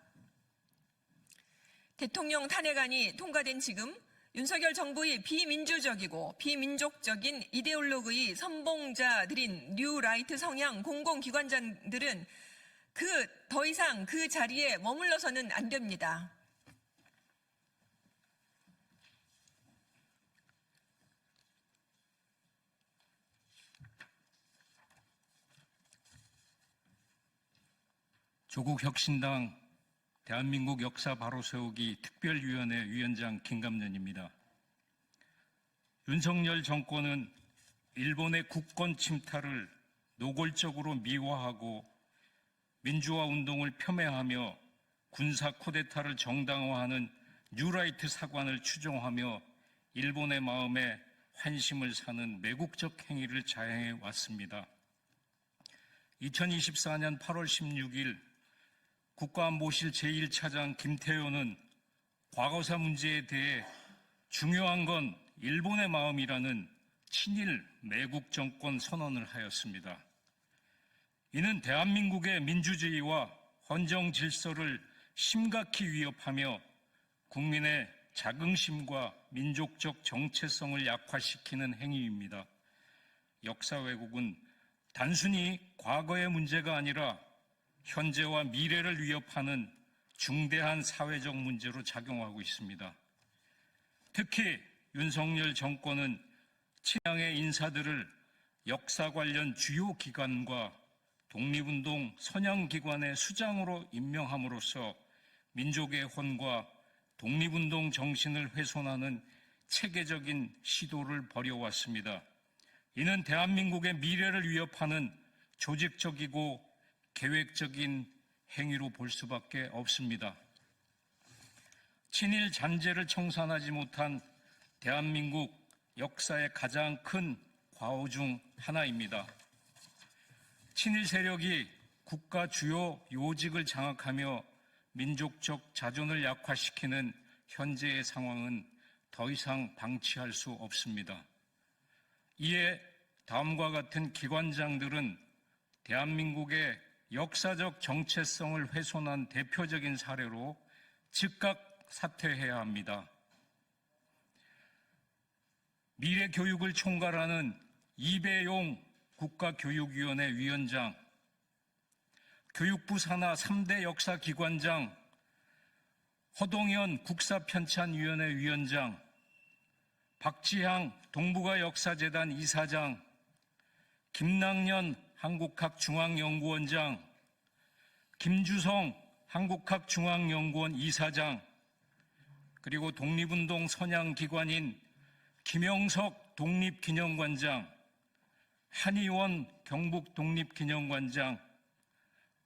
대통령 탄핵안이 통과된 지금 윤석열 정부의 비민주적이고 비민족적인 이데올로기의 선봉자들인 뉴라이트 성향 공공기관장들은 더 이상 그 자리에 머물러서는 안 됩니다. 조국혁신당 대한민국 역사 바로 세우기 특별위원회 위원장 김감년입니다. 윤석열 정권은 일본의 국권 침탈을 노골적으로 미화하고 민주화 운동을 폄훼하며 군사 쿠데타를 정당화하는 뉴라이트 사관을 추종하며 일본의 마음에 환심을 사는 매국적 행위를 자행해 왔습니다. 2024년 8월 16일 국가안보실 제1차장 김태효는 과거사 문제에 대해 중요한 건 일본의 마음이라는 친일 매국 정권 선언을 하였습니다. 이는 대한민국의 민주주의와 헌정 질서를 심각히 위협하며 국민의 자긍심과 민족적 정체성을 약화시키는 행위입니다. 역사 왜곡은 단순히 과거의 문제가 아니라 현재와 미래를 위협하는 중대한 사회적 문제로 작용하고 있습니다. 특히 윤석열 정권은 친양의 인사들을 역사 관련 주요 기관과 독립운동 선양기관의 수장으로 임명함으로써 민족의 혼과 독립운동 정신을 훼손하는 체계적인 시도를 벌여왔습니다. 이는 대한민국의 미래를 위협하는 조직적이고 계획적인 행위로 볼 수밖에 없습니다. 친일 잔재를 청산하지 못한 대한민국 역사의 가장 큰 과오 중 하나입니다. 친일 세력이 국가 주요 요직을 장악하며 민족적 자존을 약화시키는 현재의 상황은 더 이상 방치할 수 없습니다. 이에 다음과 같은 기관장들은 대한민국의 역사적 정체성을 훼손한 대표적인 사례로 즉각 사퇴해야 합니다. 미래교육을 총괄하는 이배용 국가교육위원회 위원장, 교육부 산하 3대 역사기관장, 허동현 국사편찬위원회 위원장, 박지향 동북아 역사재단 이사장, 김낙년 한국학중앙연구원장, 김주성 한국학중앙연구원 이사장, 그리고 독립운동 선양기관인 김영석 독립기념관장, 한의원 경북독립기념관장,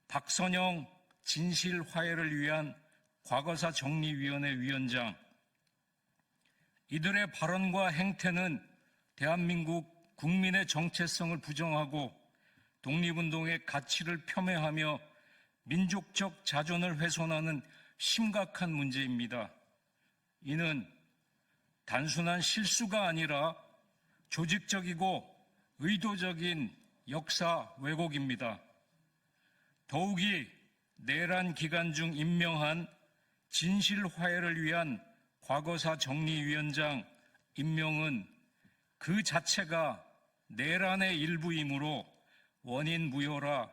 박선영 진실화해를 위한 과거사 정리위원회 위원장, 이들의 발언과 행태는 대한민국 국민의 정체성을 부정하고 독립운동의 가치를 폄훼하며 민족적 자존을 훼손하는 심각한 문제입니다. 이는 단순한 실수가 아니라 조직적이고 의도적인 역사 왜곡입니다. 더욱이 내란 기간 중 임명한 진실화해를 위한 과거사 정리위원장 임명은 그 자체가 내란의 일부이므로 원인 무효라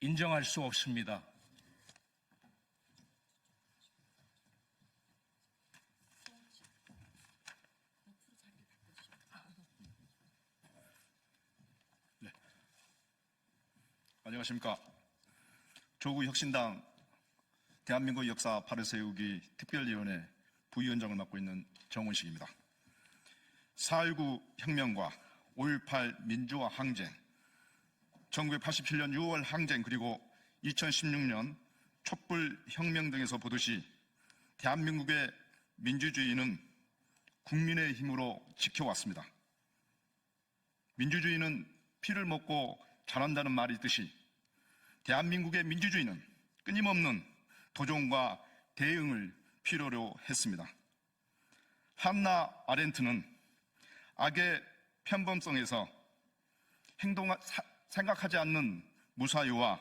인정할 수 없습니다. 안녕하십니까. 조국 혁신당 대한민국 역사 바로 세우기 특별위원회 부위원장을 맡고 있는 정원식입니다. 4.19 혁명과 5.18 민주화 항쟁, 1987년 6월 항쟁 그리고 2016년 촛불 혁명 등에서 보듯이 대한민국의 민주주의는 국민의 힘으로 지켜왔습니다. 민주주의는 피를 먹고 자란다는 말이 있듯이 대한민국의 민주주의는 끊임없는 도전과 대응을 필요로 했습니다. 한나 아렌트는 악의 편범성에서 생각하지 않는 무사유와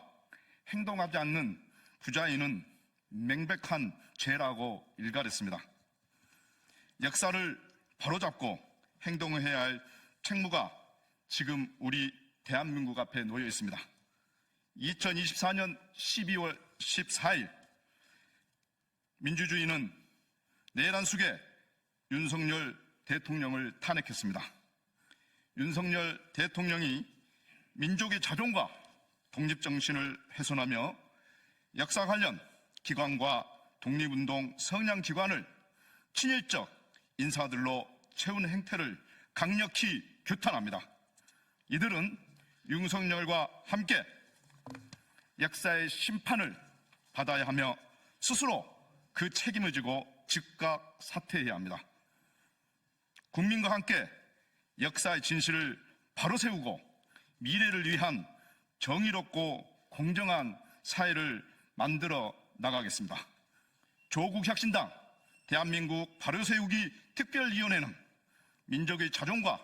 행동하지 않는 부자유는 명백한 죄라고 일갈했습니다. 역사를 바로잡고 행동해야 할 책무가 지금 우리 대한민국 앞에 놓여 있습니다. 2024년 12월 14일 민주주의는 내란 속에 윤석열 대통령을 탄핵했습니다. 윤석열 대통령이 민족의 자존과 독립정신을 훼손하며 역사 관련 기관과 독립운동 성향기관을 친일적 인사들로 채운 행태를 강력히 규탄합니다. 이들은 윤석열과 함께 역사의 심판을 받아야 하며 스스로 그 책임을 지고 즉각 사퇴해야 합니다. 국민과 함께 역사의 진실을 바로 세우고 미래를 위한 정의롭고 공정한 사회를 만들어 나가겠습니다. 조국 혁신당 대한민국 바로세우기 특별위원회는 민족의 자존과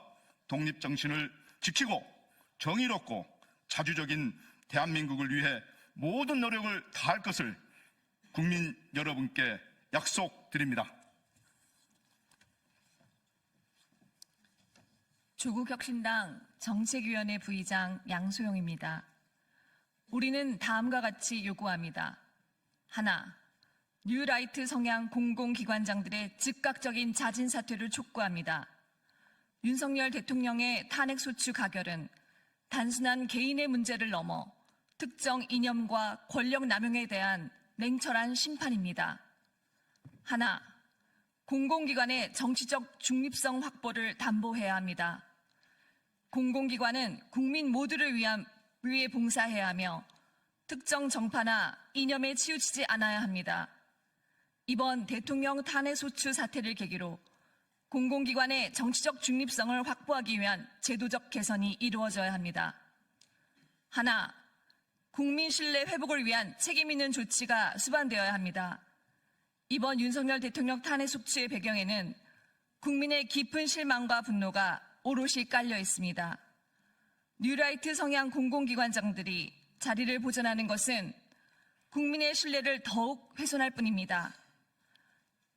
독립정신을 지키고 정의롭고 자주적인 대한민국을 위해 모든 노력을 다할 것을 국민 여러분께 약속드립니다. 조국혁신당 정책위원회 부의장 양소영입니다. 우리는 다음과 같이 요구합니다. 하나, 뉴라이트 성향 공공기관장들의 즉각적인 자진 사퇴를 촉구합니다. 윤석열 대통령의 탄핵소추 가결은 단순한 개인의 문제를 넘어 특정 이념과 권력 남용에 대한 냉철한 심판입니다. 하나, 공공기관의 정치적 중립성 확보를 담보해야 합니다. 공공기관은 국민 모두를 위해 봉사해야 하며 특정 정파나 이념에 치우치지 않아야 합니다. 이번 대통령 탄핵소추 사태를 계기로 공공기관의 정치적 중립성을 확보하기 위한 제도적 개선이 이루어져야 합니다. 하나, 국민 신뢰 회복을 위한 책임 있는 조치가 수반되어야 합니다. 이번 윤석열 대통령 탄핵소추의 배경에는 국민의 깊은 실망과 분노가 오롯이 깔려 있습니다. 뉴라이트 성향 공공기관장들이 자리를 보존하는 것은 국민의 신뢰를 더욱 훼손할 뿐입니다.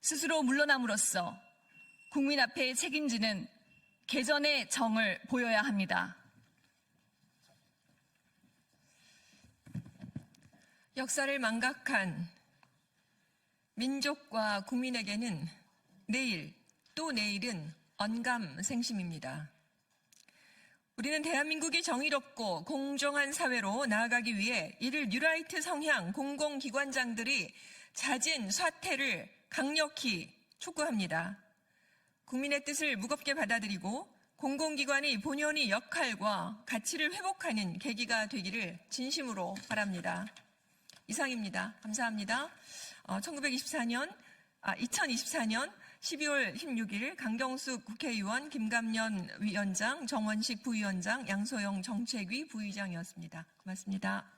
스스로 물러남으로써 국민 앞에 책임지는 개전의 정을 보여야 합니다. 역사를 망각한 민족과 국민에게는 내일 또 내일은 언감생심입니다. 우리는 대한민국이 정의롭고 공정한 사회로 나아가기 위해 이를 뉴라이트 성향 공공기관장들이 자진 사퇴를 강력히 촉구합니다. 국민의 뜻을 무겁게 받아들이고 공공기관이 본연의 역할과 가치를 회복하는 계기가 되기를 진심으로 바랍니다. 이상입니다. 감사합니다. 2024년 12월 16일 강경숙 국회의원, 김감년 위원장, 정원식 부위원장, 양소영 정책위 부의장이었습니다. 고맙습니다.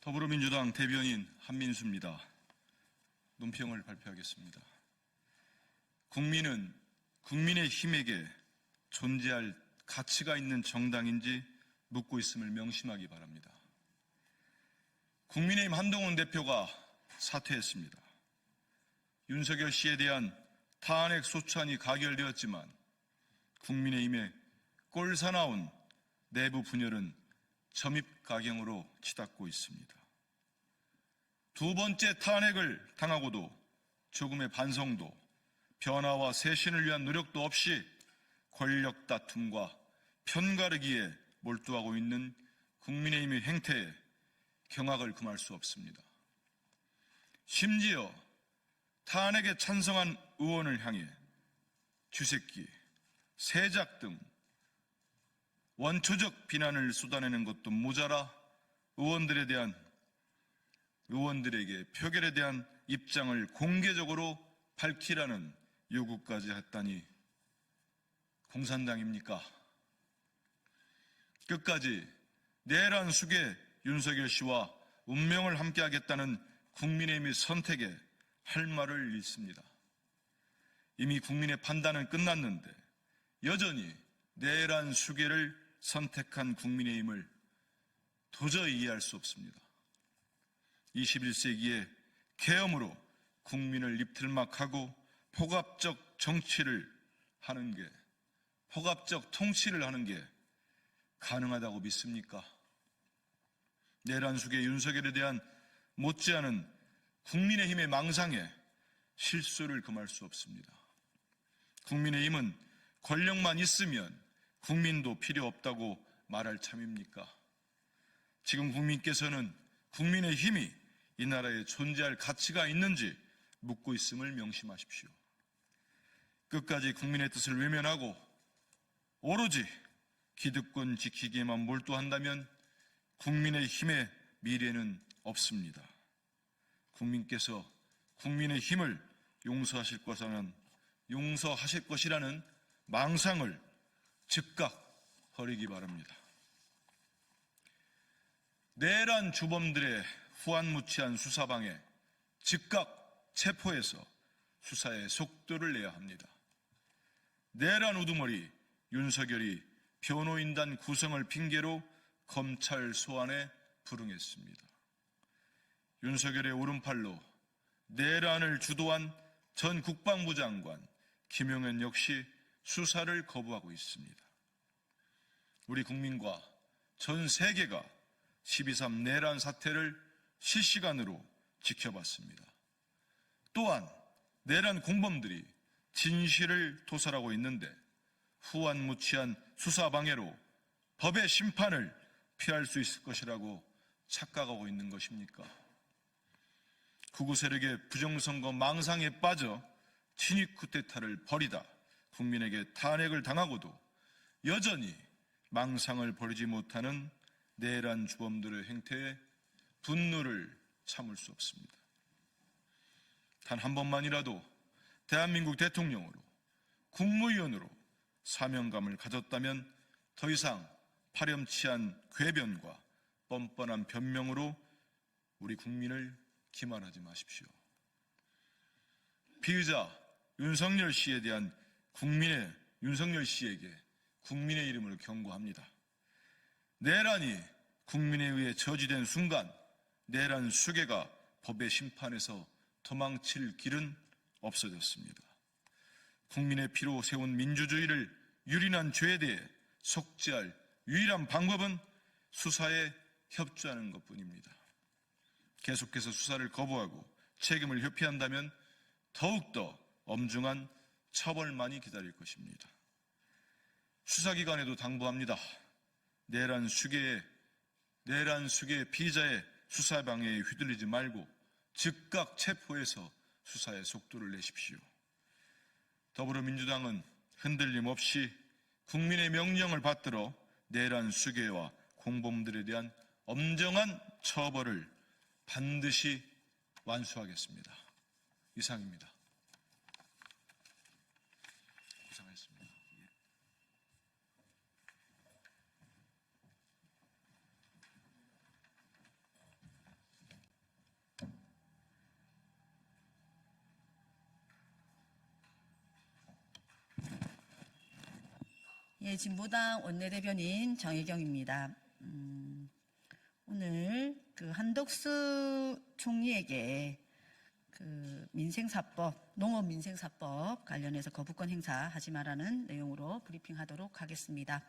더불어민주당 대변인 한민수입니다. 논평을 발표하겠습니다. 국민은 국민의 힘에게 존재할 가치가 있는 정당인지 묻고 있음을 명심하기 바랍니다. 국민의힘 한동훈 대표가 사퇴했습니다. 윤석열 씨에 대한 탄핵 소추안이 가결되었지만 국민의힘의 꼴사나운 내부 분열은 점입가경으로 치닫고 있습니다. 두 번째 탄핵을 당하고도 조금의 반성도, 변화와 쇄신을 위한 노력도 없이 권력 다툼과 편가르기에 몰두하고 있는 국민의힘의 행태에 경악을 금할 수 없습니다. 심지어 탄핵에 찬성한 의원을 향해 쥐새끼, 세작 등 원초적 비난을 쏟아내는 것도 모자라 의원들에게 표결에 대한 입장을 공개적으로 밝히라는 요구까지 했다니 공산당입니까? 끝까지 내란 숙의 윤석열 씨와 운명을 함께하겠다는 국민의힘의 선택에 할 말을 잃습니다. 이미 국민의 판단은 끝났는데 여전히 내란 수계를 선택한 국민의힘을 도저히 이해할 수 없습니다. 21세기에 계엄으로 국민을 입틀막하고 포갑적 통치를 하는 게 가능하다고 믿습니까? 내란 수계 윤석열에 대한 못지않은 국민의힘의 망상에 실수를 금할 수 없습니다. 국민의힘은 권력만 있으면 국민도 필요 없다고 말할 참입니까? 지금 국민께서는 국민의힘이 이 나라에 존재할 가치가 있는지 묻고 있음을 명심하십시오. 끝까지 국민의 뜻을 외면하고 오로지 기득권 지키기에만 몰두한다면 국민의힘의 미래는 없습니다. 국민께서 국민의힘을 용서하실 것이라는 망상을 즉각 버리기 바랍니다. 내란 주범들의 후안무치한 수사방해 즉각 체포해서 수사에 속도를 내야 합니다. 내란 우두머리 윤석열이 변호인단 구성을 핑계로 검찰 소환에 불응했습니다. 윤석열의 오른팔로 내란을 주도한 전 국방부 장관 김용현 역시 수사를 거부하고 있습니다. 우리 국민과 전 세계가 12.3 내란 사태를 실시간으로 지켜봤습니다. 또한 내란 공범들이 진실을 토설하고 있는데 후안무치한 수사 방해로 법의 심판을 피할 수 있을 것이라고 착각하고 있는 것입니까? 극우 세력의 부정선거 망상에 빠져 친위 쿠데타를 벌이다 국민에게 탄핵을 당하고도 여전히 망상을 버리지 못하는 내란 주범들의 행태에 분노를 참을 수 없습니다. 단 한 번만이라도 대한민국 대통령으로 국무위원으로 사명감을 가졌다면 더 이상 파렴치한 궤변과 뻔뻔한 변명으로 우리 국민을 기만하지 마십시오. 피의자 윤석열 씨에게 국민의 이름으로 경고합니다. 내란이 국민에 의해 저지된 순간 내란 수괴가 법의 심판에서 도망칠 길은 없어졌습니다. 국민의 피로 세운 민주주의를 유린한 죄에 대해 속죄할 유일한 방법은 수사에 협조하는 것뿐입니다. 계속해서 수사를 거부하고 책임을 회피한다면 더욱더 엄중한 처벌만이 기다릴 것입니다. 수사기관에도 당부합니다. 내란 수계의 피의자의 수사방해에 휘둘리지 말고 즉각 체포해서 수사에 속도를 내십시오. 더불어민주당은 흔들림 없이 국민의 명령을 받들어 내란 수괴와 공범들에 대한 엄정한 처벌을 반드시 완수하겠습니다. 이상입니다. 고생하셨습니다. 예, 진보당 원내대변인 정혜경입니다. 오늘 그 한덕수 총리에게 그 농업민생사법 관련해서 거부권 행사하지 말라는 내용으로 브리핑하도록 하겠습니다.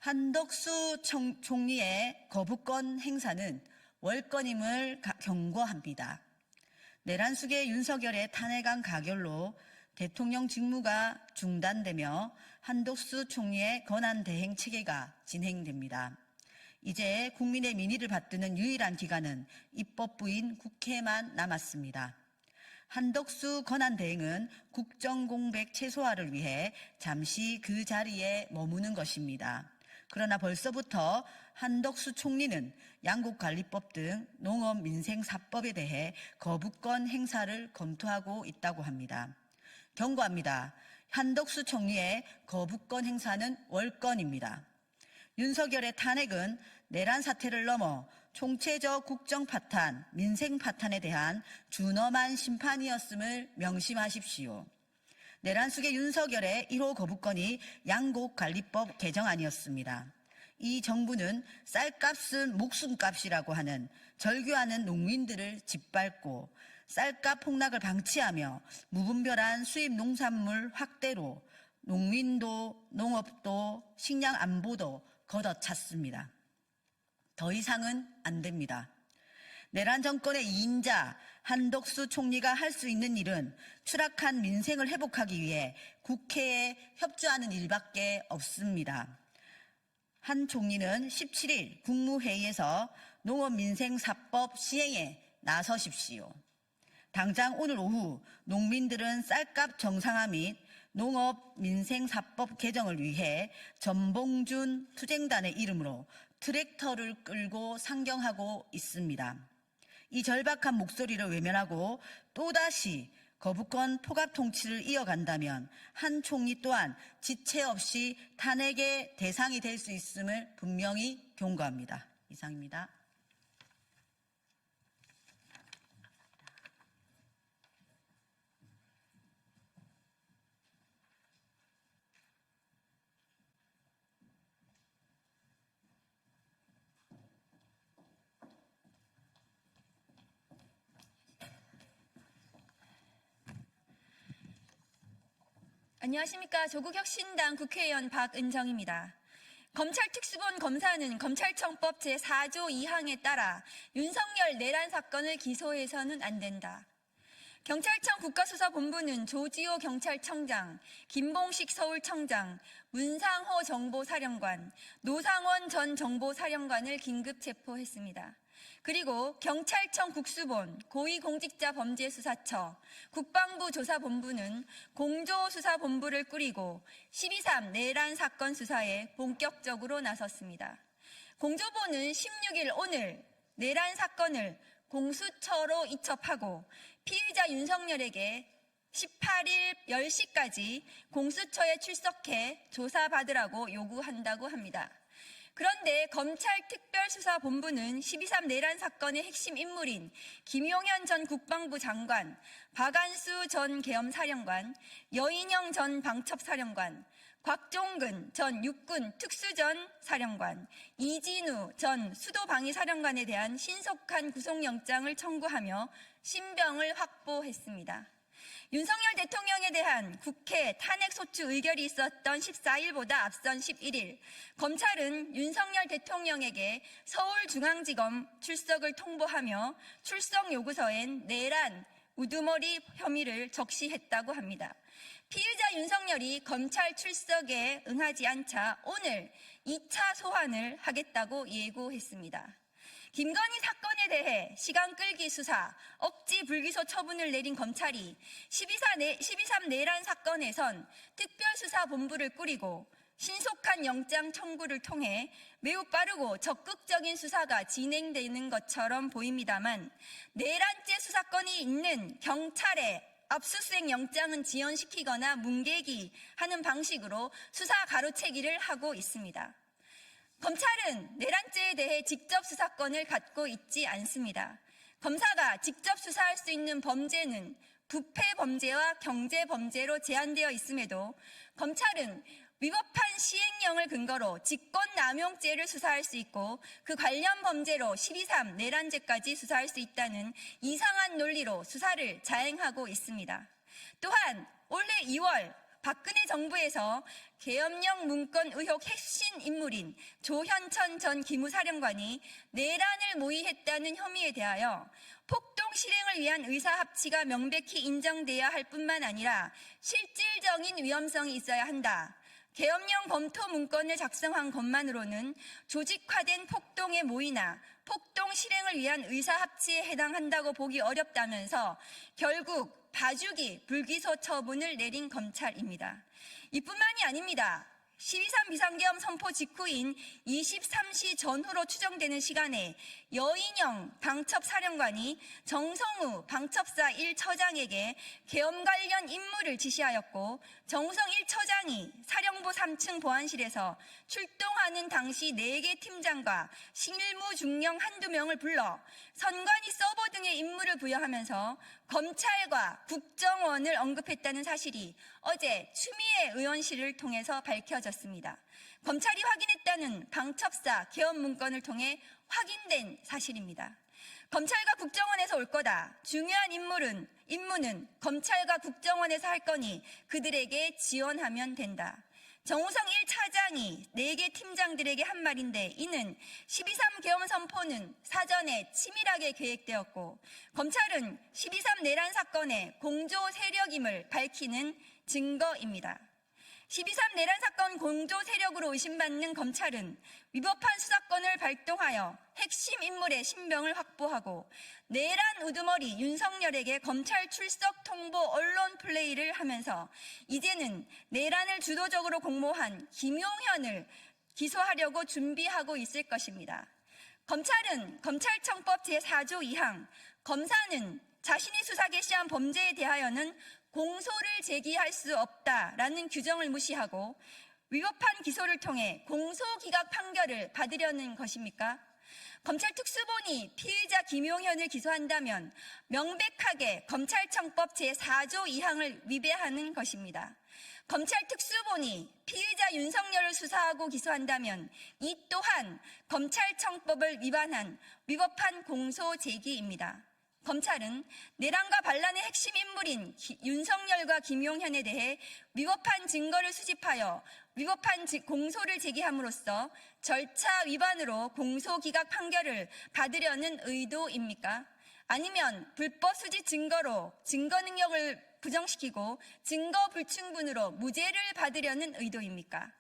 한덕수 총리의 거부권 행사는 월권임을 경고합니다. 내란숙의 윤석열의 탄핵안 가결로 대통령 직무가 중단되며 한덕수 총리의 권한대행 체계가 진행됩니다. 이제 국민의 민의를 받드는 유일한 기관은 입법부인 국회만 남았습니다. 한덕수 권한대행은 국정공백 최소화를 위해 잠시 그 자리에 머무는 것입니다. 그러나 벌써부터 한덕수 총리는 양곡관리법 등 농업민생사법에 대해 거부권 행사를 검토하고 있다고 합니다. 경고합니다. 한덕수 총리의 거부권 행사는 월권입니다. 윤석열의 탄핵은 내란 사태를 넘어 총체적 국정 파탄, 민생 파탄에 대한 준엄한 심판이었음을 명심하십시오. 내란 속의 윤석열의 1호 거부권이 양곡관리법 개정안이었습니다. 이 정부는 쌀값은 목숨값이라고 하는 절규하는 농민들을 짓밟고 쌀값 폭락을 방치하며 무분별한 수입 농산물 확대로 농민도, 농업도, 식량 안보도 걷어찼습니다. 더 이상은 안 됩니다. 내란 정권의 2인자 한덕수 총리가 할 수 있는 일은 추락한 민생을 회복하기 위해 국회에 협조하는 일밖에 없습니다. 한 총리는 17일 국무회의에서 농업민생사법 시행에 나서십시오. 당장 오늘 오후 농민들은 쌀값 정상화 및 농업민생사법 개정을 위해 전봉준 투쟁단의 이름으로 트랙터를 끌고 상경하고 있습니다. 이 절박한 목소리를 외면하고 또다시 거부권 포갑 통치를 이어간다면 한 총리 또한 지체 없이 탄핵의 대상이 될 수 있음을 분명히 경고합니다. 이상입니다. 안녕하십니까. 조국혁신당 국회의원 박은정입니다. 검찰특수본 검사는 검찰청법 제4조 2항에 따라 윤석열 내란 사건을 기소해서는 안 된다. 경찰청 국가수사본부는 조지호 경찰청장, 김봉식 서울청장, 문상호 정보사령관, 노상원 전 정보사령관을 긴급 체포했습니다. 그리고 경찰청 국수본, 고위공직자범죄수사처, 국방부 조사본부는 공조수사본부를 꾸리고 12.3 내란 사건 수사에 본격적으로 나섰습니다. 공조본은 16일 오늘 내란 사건을 공수처로 이첩하고 피의자 윤석열에게 18일 10시까지 공수처에 출석해 조사받으라고 요구한다고 합니다. 그런데 검찰특별수사본부는 12.3 내란 사건의 핵심 인물인 김용현 전 국방부 장관, 박안수 전 계엄사령관, 여인영 전 방첩사령관, 곽종근 전 육군 특수전 사령관, 이진우 전 수도방위사령관에 대한 신속한 구속영장을 청구하며 신병을 확보했습니다. 윤석열 대통령에 대한 국회 탄핵소추 의결이 있었던 14일보다 앞선 11일, 검찰은 윤석열 대통령에게 서울중앙지검 출석을 통보하며 출석 요구서엔 내란, 우두머리 혐의를 적시했다고 합니다. 피의자 윤석열이 검찰 출석에 응하지 않자 오늘 2차 소환을 하겠다고 예고했습니다. 김건희 사건에 대해 시간 끌기 수사, 억지 불기소 처분을 내린 검찰이 12.3 내란 사건에선 특별수사본부를 꾸리고 신속한 영장 청구를 통해 매우 빠르고 적극적인 수사가 진행되는 것처럼 보입니다만 내란죄 수사권이 있는 경찰의 압수수색 영장은 지연시키거나 뭉개기 하는 방식으로 수사 가로채기를 하고 있습니다. 검찰은 내란죄에 대해 직접 수사권을 갖고 있지 않습니다. 검사가 직접 수사할 수 있는 범죄는 부패 범죄와 경제 범죄로 제한되어 있음에도 검찰은 위법한 시행령을 근거로 직권남용죄를 수사할 수 있고 그 관련 범죄로 12.3 내란죄까지 수사할 수 있다는 이상한 논리로 수사를 자행하고 있습니다. 또한 올해 2월 박근혜 정부에서 계엄령 문건 의혹 핵심 인물인 조현천 전 기무사령관이 내란을 모의했다는 혐의에 대하여 폭동 실행을 위한 의사합치가 명백히 인정돼야 할 뿐만 아니라 실질적인 위험성이 있어야 한다. 계엄령 검토 문건을 작성한 것만으로는 조직화된 폭동의 모의나 폭동 실행을 위한 의사합치에 해당한다고 보기 어렵다면서 결국 봐주기 불기소 처분을 내린 검찰입니다. 이뿐만이 아닙니다. 12.3 비상계엄 선포 직후인 23시 전후로 추정되는 시간에 여인영 방첩사령관이 정성우 방첩사 1처장에게 계엄 관련 임무를 지시하였고 정성 1처장이 사령부 3층 보안실에서 출동하는 당시 4개 팀장과 실무 중령 한두 명을 불러 선관위 서버 등의 임무를 부여하면서 검찰과 국정원을 언급했다는 사실이 어제 추미애 의원실을 통해서 밝혀졌습니다. 검찰이 확인했다는 방첩사 계엄 문건을 통해 확인된 사실입니다. 검찰과 국정원에서 올 거다. 중요한 임무는 검찰과 국정원에서 할 거니 그들에게 지원하면 된다. 정우성 1차장이 4개 팀장들에게 한 말인데 이는 12.3 계엄 선포는 사전에 치밀하게 계획되었고 검찰은 12.3 내란 사건의 공조 세력임을 밝히는 증거입니다. 12.3 내란 사건 공조 세력으로 의심받는 검찰은 위법한 수사권을 발동하여 핵심 인물의 신병을 확보하고 내란 우두머리 윤석열에게 검찰 출석 통보 언론 플레이를 하면서 이제는 내란을 주도적으로 공모한 김용현을 기소하려고 준비하고 있을 것입니다. 검찰은 검찰청법 제4조 2항 검사는 자신이 수사 개시한 범죄에 대하여는 공소를 제기할 수 없다라는 규정을 무시하고 위법한 기소를 통해 공소기각 판결을 받으려는 것입니까? 검찰 특수본이 피의자 김용현을 기소한다면 명백하게 검찰청법 제4조 2항을 위배하는 것입니다. 검찰 특수본이 피의자 윤석열을 수사하고 기소한다면 이 또한 검찰청법을 위반한 위법한 공소 제기입니다. 검찰은 내란과 반란의 핵심 인물인 윤석열과 김용현에 대해 위법한 증거를 수집하여 위법한 공소를 제기함으로써 절차 위반으로 공소기각 판결을 받으려는 의도입니까? 아니면 불법 수집 증거로 증거 능력을 부정시키고 증거 불충분으로 무죄를 받으려는 의도입니까?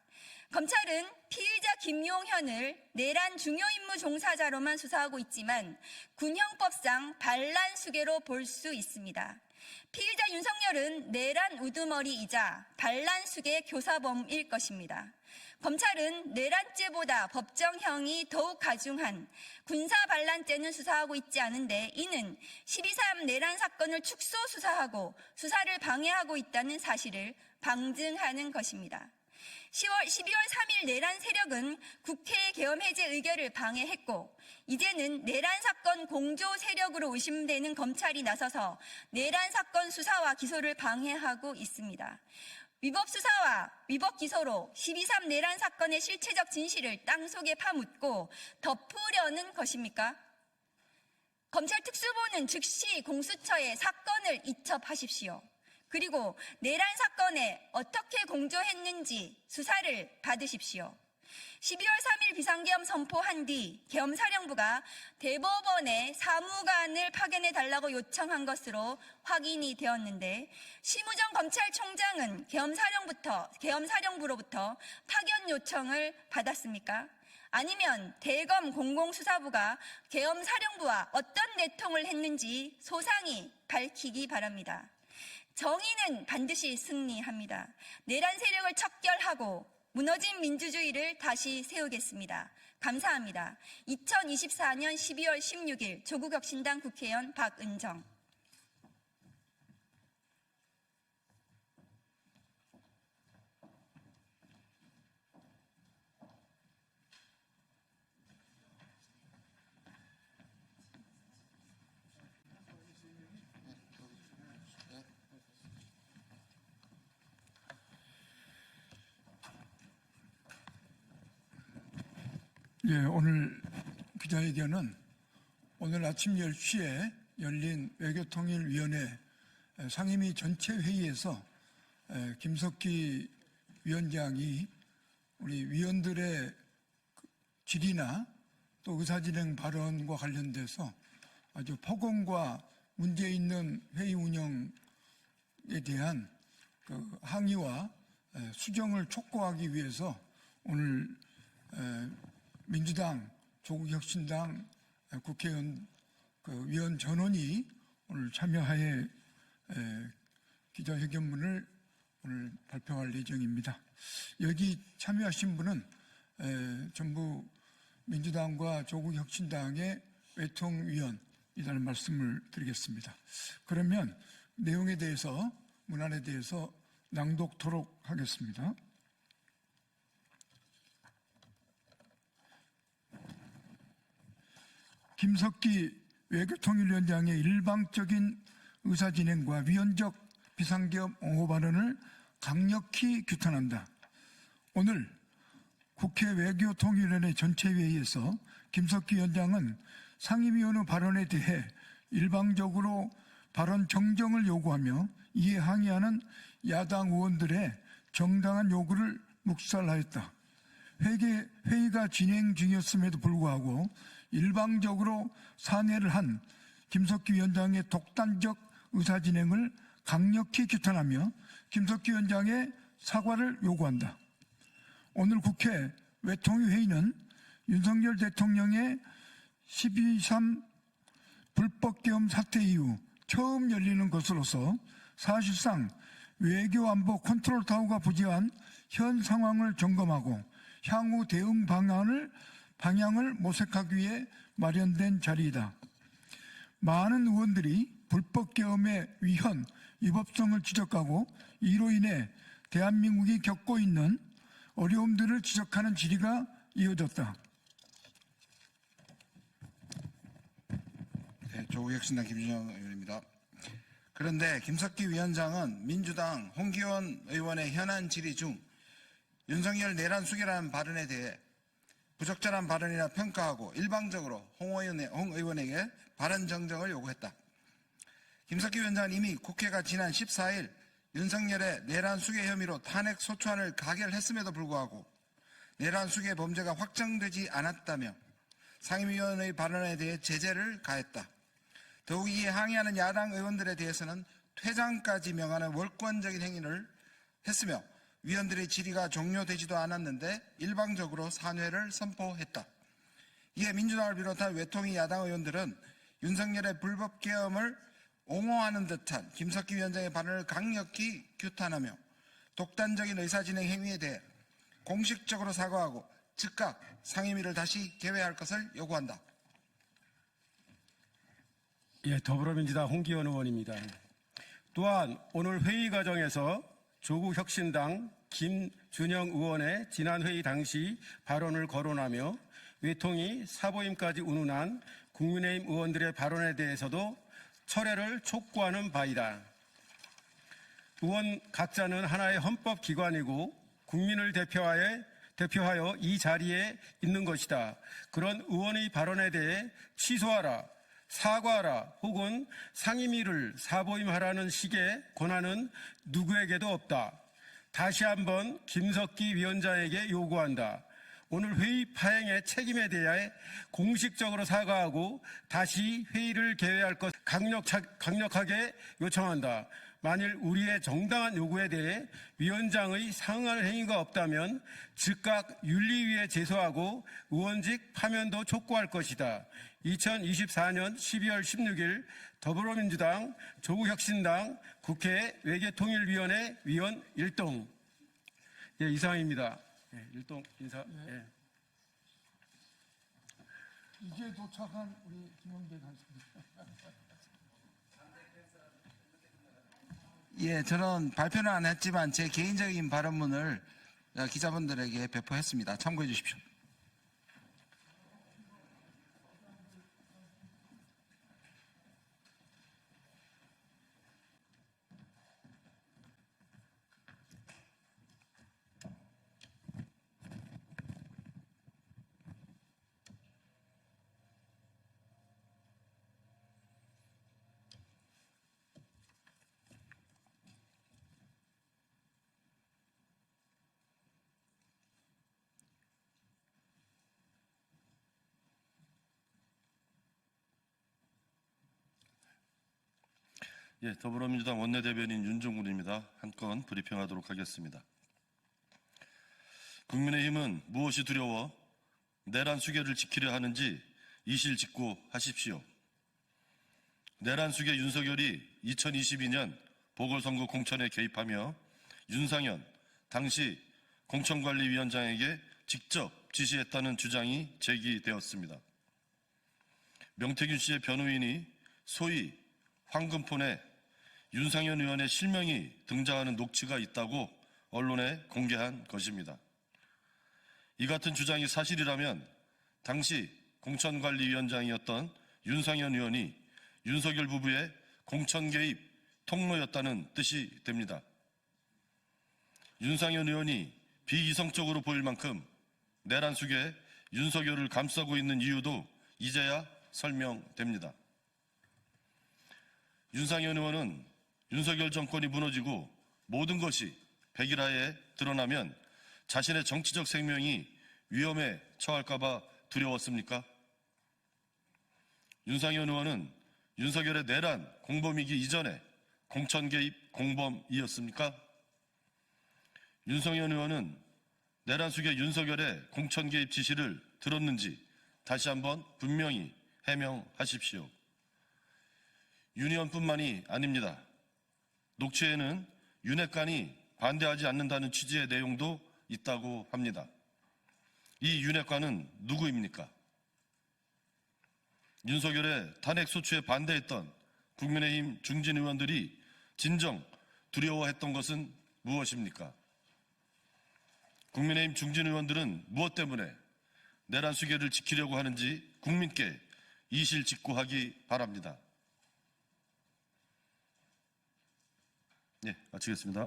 검찰은 피의자 김용현을 내란 중요 임무 종사자로만 수사하고 있지만 군형법상 반란 수괴로 볼 수 있습니다. 피의자 윤석열은 내란 우두머리이자 반란 수괴 교사범일 것입니다. 검찰은 내란죄보다 법정형이 더욱 가중한 군사반란죄는 수사하고 있지 않은데 이는 12.3 내란 사건을 축소 수사하고 수사를 방해하고 있다는 사실을 방증하는 것입니다. 12월 3일 내란 세력은 국회의 계엄 해제 의결을 방해했고 이제는 내란 사건 공조 세력으로 의심되는 검찰이 나서서 내란 사건 수사와 기소를 방해하고 있습니다. 위법 수사와 위법 기소로 12.3 내란 사건의 실체적 진실을 땅속에 파묻고 덮으려는 것입니까? 검찰 특수본은 즉시 공수처에 사건을 이첩하십시오. 그리고 내란 사건에 어떻게 공조했는지 수사를 받으십시오. 12월 3일 비상계엄 선포한 뒤 계엄사령부가 대법원에 사무관을 파견해 달라고 요청한 것으로 확인이 되었는데 심우정 검찰총장은 계엄사령부로부터 파견 요청을 받았습니까? 아니면 대검 공공수사부가 계엄사령부와 어떤 내통을 했는지 소상히 밝히기 바랍니다. 정의는 반드시 승리합니다. 내란 세력을 척결하고 무너진 민주주의를 다시 세우겠습니다. 감사합니다. 2024년 12월 16일 조국혁신당 국회의원 박은정. 예, 오늘 기자회견은 오늘 아침 10시에 열린 외교통일위원회 상임위 전체 회의에서 김석기 위원장이 우리 위원들의 질의나 또 의사진행 발언과 관련돼서 아주 폭언과 문제 있는 회의 운영에 대한 그 항의와 수정을 촉구하기 위해서 오늘 민주당, 조국혁신당 국회의원 그 위원 전원이 오늘 참여하에 기자회견문을 오늘 발표할 예정입니다. 여기 참여하신 분은 전부 민주당과 조국혁신당의 외통위원이라는 말씀을 드리겠습니다. 그러면 내용에 대해서 문안에 대해서 낭독토록 하겠습니다. 김석기 외교통일위원장의 일방적인 의사진행과 위헌적 비상계엄 옹호 발언을 강력히 규탄한다. 오늘 국회 외교통일위원회 전체회의에서 김석기 위원장은 상임위원의 발언에 대해 일방적으로 발언 정정을 요구하며 이에 항의하는 야당 의원들의 정당한 요구를 묵살하였다. 회의가 진행 중이었음에도 불구하고 일방적으로 산회를 한 김석기 위원장의 독단적 의사진행을 강력히 규탄하며 김석기 위원장의 사과를 요구한다. 오늘 국회 외통위회의는 윤석열 대통령의 12.3 불법계엄 사태 이후 처음 열리는 것으로서 사실상 외교안보 컨트롤타워가 부재한 현 상황을 점검하고 향후 대응 방향을 모색하기 위해 마련된 자리이다. 많은 의원들이 불법계엄의 위헌, 위법성을 지적하고 이로 인해 대한민국이 겪고 있는 어려움들을 지적하는 질의가 이어졌다. 네, 조국혁신당 김준영 의원입니다. 그런데 김석기 위원장은 민주당 홍기원 의원의 현안 질의 중 윤석열 내란 수계라는 발언에 대해 부적절한 발언이라 평가하고 일방적으로 홍 의원에게 발언 정정을 요구했다. 김석기 위원장은 이미 국회가 지난 14일 윤석열의 내란 수계 혐의로 탄핵 소추안을 가결했음에도 불구하고 내란 수계 범죄가 확정되지 않았다며 상임위원의 발언에 대해 제재를 가했다. 더욱 이에 항의하는 야당 의원들에 대해서는 퇴장까지 명하는 월권적인 행위를 했으며 위원들의 질의가 종료되지도 않았는데 일방적으로 산회를 선포했다. 이에 민주당을 비롯한 외통위 야당 의원들은 윤석열의 불법 계엄을 옹호하는 듯한 김석기 위원장의 발언을 강력히 규탄하며 독단적인 의사진행 행위에 대해 공식적으로 사과하고 즉각 상임위를 다시 개회할 것을 요구한다. 예, 더불어민주당 홍기원 의원입니다. 또한 오늘 회의 과정에서 조국혁신당 김준영 의원의 지난 회의 당시 발언을 거론하며 외통위 사보임까지 운운한 국민의힘 의원들의 발언에 대해서도 철회를 촉구하는 바이다. 의원 각자는 하나의 헌법기관이고 국민을 대표하여 이 자리에 있는 것이다. 그런 의원의 발언에 대해 취소하라, 사과하라 혹은 상임위를 사보임하라는 식의 권한은 누구에게도 없다. 다시 한번 김석기 위원장에게 요구한다. 오늘 회의 파행의 책임에 대해 공식적으로 사과하고 다시 회의를 개회할 것 강력하게 요청한다. 만일 우리의 정당한 요구에 대해 위원장의 상응할 행위가 없다면 즉각 윤리위에 제소하고 의원직 파면도 촉구할 것이다. 2024년 12월 16일 더불어민주당, 조국혁신당 국회 외교통일위원회 위원 일동. 예, 이상입니다. 예, 일동 인사. 예. 이제 도착한 우리 김영배 간사님. 예, 저는 발표는 안 했지만 제 개인적인 발언문을 기자분들에게 배포했습니다. 참고해 주십시오. 예, 더불어민주당 원내대변인 윤종군입니다. 한 건 브리핑하도록 하겠습니다. 국민의힘은 무엇이 두려워 내란 수계를 지키려 하는지 이실직고하십시오. 내란 수계 윤석열이 2022년 보궐선거 공천에 개입하며 윤상현 당시 공천관리위원장에게 직접 지시했다는 주장이 제기되었습니다. 명태균 씨의 변호인이 소위 황금폰에 윤상현 의원의 실명이 등장하는 녹취가 있다고 언론에 공개한 것입니다. 이 같은 주장이 사실이라면 당시 공천관리위원장이었던 윤상현 의원이 윤석열 부부의 공천 개입 통로였다는 뜻이 됩니다. 윤상현 의원이 비이성적으로 보일 만큼 내란 속에 윤석열을 감싸고 있는 이유도 이제야 설명됩니다. 윤상현 의원은 윤석열 정권이 무너지고 모든 것이 백일하에 드러나면 자신의 정치적 생명이 위험에 처할까 봐 두려웠습니까? 윤상현 의원은 윤석열의 내란 공범이기 이전에 공천 개입 공범이었습니까? 윤상현 의원은 내란 속의 윤석열의 공천 개입 지시를 들었는지 다시 한번 분명히 해명하십시오. 윤 의원뿐만이 아닙니다. 녹취에는 윤핵관이 반대하지 않는다는 취지의 내용도 있다고 합니다. 이 윤핵관은 누구입니까? 윤석열의 탄핵 소추에 반대했던 국민의힘 중진 의원들이 진정 두려워했던 것은 무엇입니까? 국민의힘 중진 의원들은 무엇 때문에 내란 수계를 지키려고 하는지 국민께 이실직고하기 바랍니다. 네, 마치겠습니다.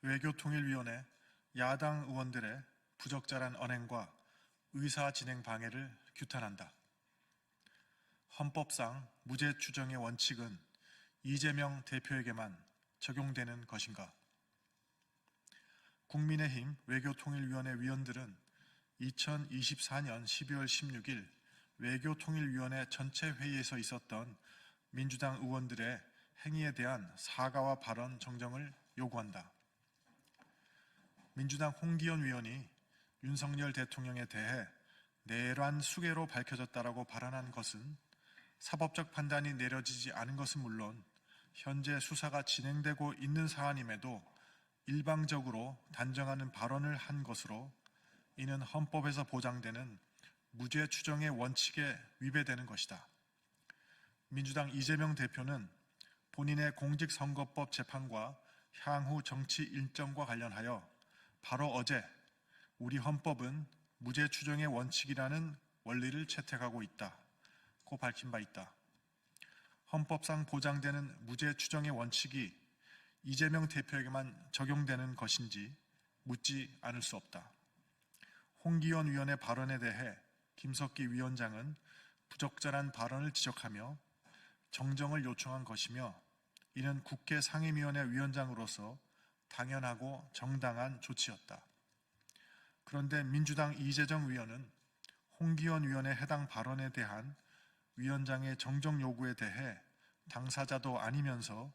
외교통일위원회 야당 의원들의 부적절한 언행과 의사진행 방해를 규탄한다. 헌법상 무죄 추정의 원칙은 이재명 대표에게만 적용되는 것인가? 국민의힘 외교통일위원회 위원들은 2024년 12월 16일 외교통일위원회 전체 회의에서 있었던 민주당 의원들의 행위에 대한 사과와 발언 정정을 요구한다. 민주당 홍기현 위원이 윤석열 대통령에 대해 내란 수괴로 밝혀졌다라고 발언한 것은 사법적 판단이 내려지지 않은 것은 물론 현재 수사가 진행되고 있는 사안임에도 일방적으로 단정하는 발언을 한 것으로 이는 헌법에서 보장되는 무죄 추정의 원칙에 위배되는 것이다. 민주당 이재명 대표는 본인의 공직선거법 재판과 향후 정치 일정과 관련하여 바로 어제 우리 헌법은 무죄 추정의 원칙이라는 원리를 채택하고 있다고 밝힌 바 있다. 헌법상 보장되는 무죄 추정의 원칙이 이재명 대표에게만 적용되는 것인지 묻지 않을 수 없다. 홍기현 위원의 발언에 대해 김석기 위원장은 부적절한 발언을 지적하며 정정을 요청한 것이며 이는 국회 상임위원회 위원장으로서 당연하고 정당한 조치였다. 그런데 민주당 이재정 위원은 홍기현 위원의 해당 발언에 대한 위원장의 정정 요구에 대해 당사자도 아니면서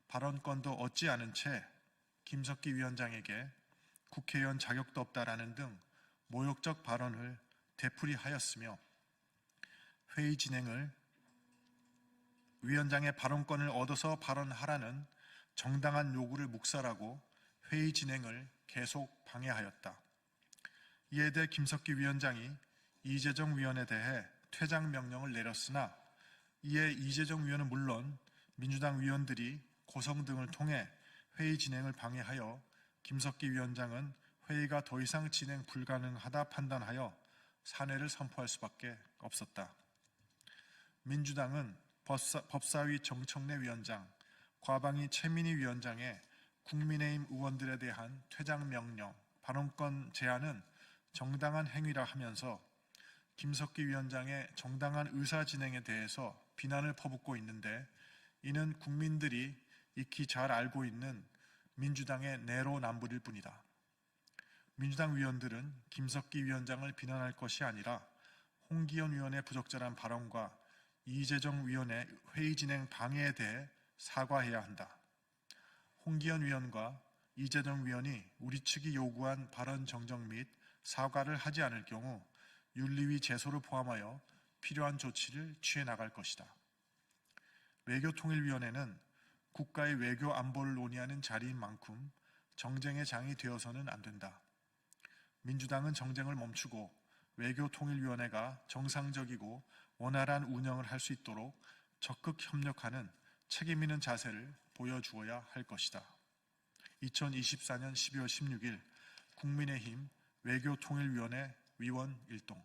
발언권도 얻지 않은 채 김석기 위원장에게 국회의원 자격도 없다라는 등 모욕적 발언을 되풀이하였으며 회의 진행을 위원장의 발언권을 얻어서 발언하라는 정당한 요구를 묵살하고 회의 진행을 계속 방해하였다. 이에 대해 김석기 위원장이 이재정 위원에 대해 퇴장 명령을 내렸으나 이에 이재정 위원은 물론 민주당 위원들이 고성 등을 통해 회의 진행을 방해하여 김석기 위원장은 회의가 더 이상 진행 불가능하다 판단하여 사퇴를 선포할 수밖에 없었다. 민주당은 법사위 정청래 위원장, 과방위 최민희 위원장의 국민의힘 의원들에 대한 퇴장 명령, 발언권 제한은 정당한 행위라 하면서 김석기 위원장의 정당한 의사 진행에 대해서 비난을 퍼붓고 있는데 이는 국민들이 익히 잘 알고 있는 민주당의 내로남불일 뿐이다. 민주당 위원들은 김석기 위원장을 비난할 것이 아니라 홍기현 위원의 부적절한 발언과 이재정 위원의 회의 진행 방해에 대해 사과해야 한다. 홍기현 위원과 이재정 위원이 우리 측이 요구한 발언 정정 및 사과를 하지 않을 경우 윤리위 제소를 포함하여 필요한 조치를 취해 나갈 것이다. 외교통일위원회는 국가의 외교 안보를 논의하는 자리인 만큼 정쟁의 장이 되어서는 안 된다. 민주당은 정쟁을 멈추고 외교통일위원회가 정상적이고 원활한 운영을 할 수 있도록 적극 협력하는 책임 있는 자세를 보여주어야 할 것이다. 2024년 12월 16일 국민의힘 외교통일위원회 위원 일동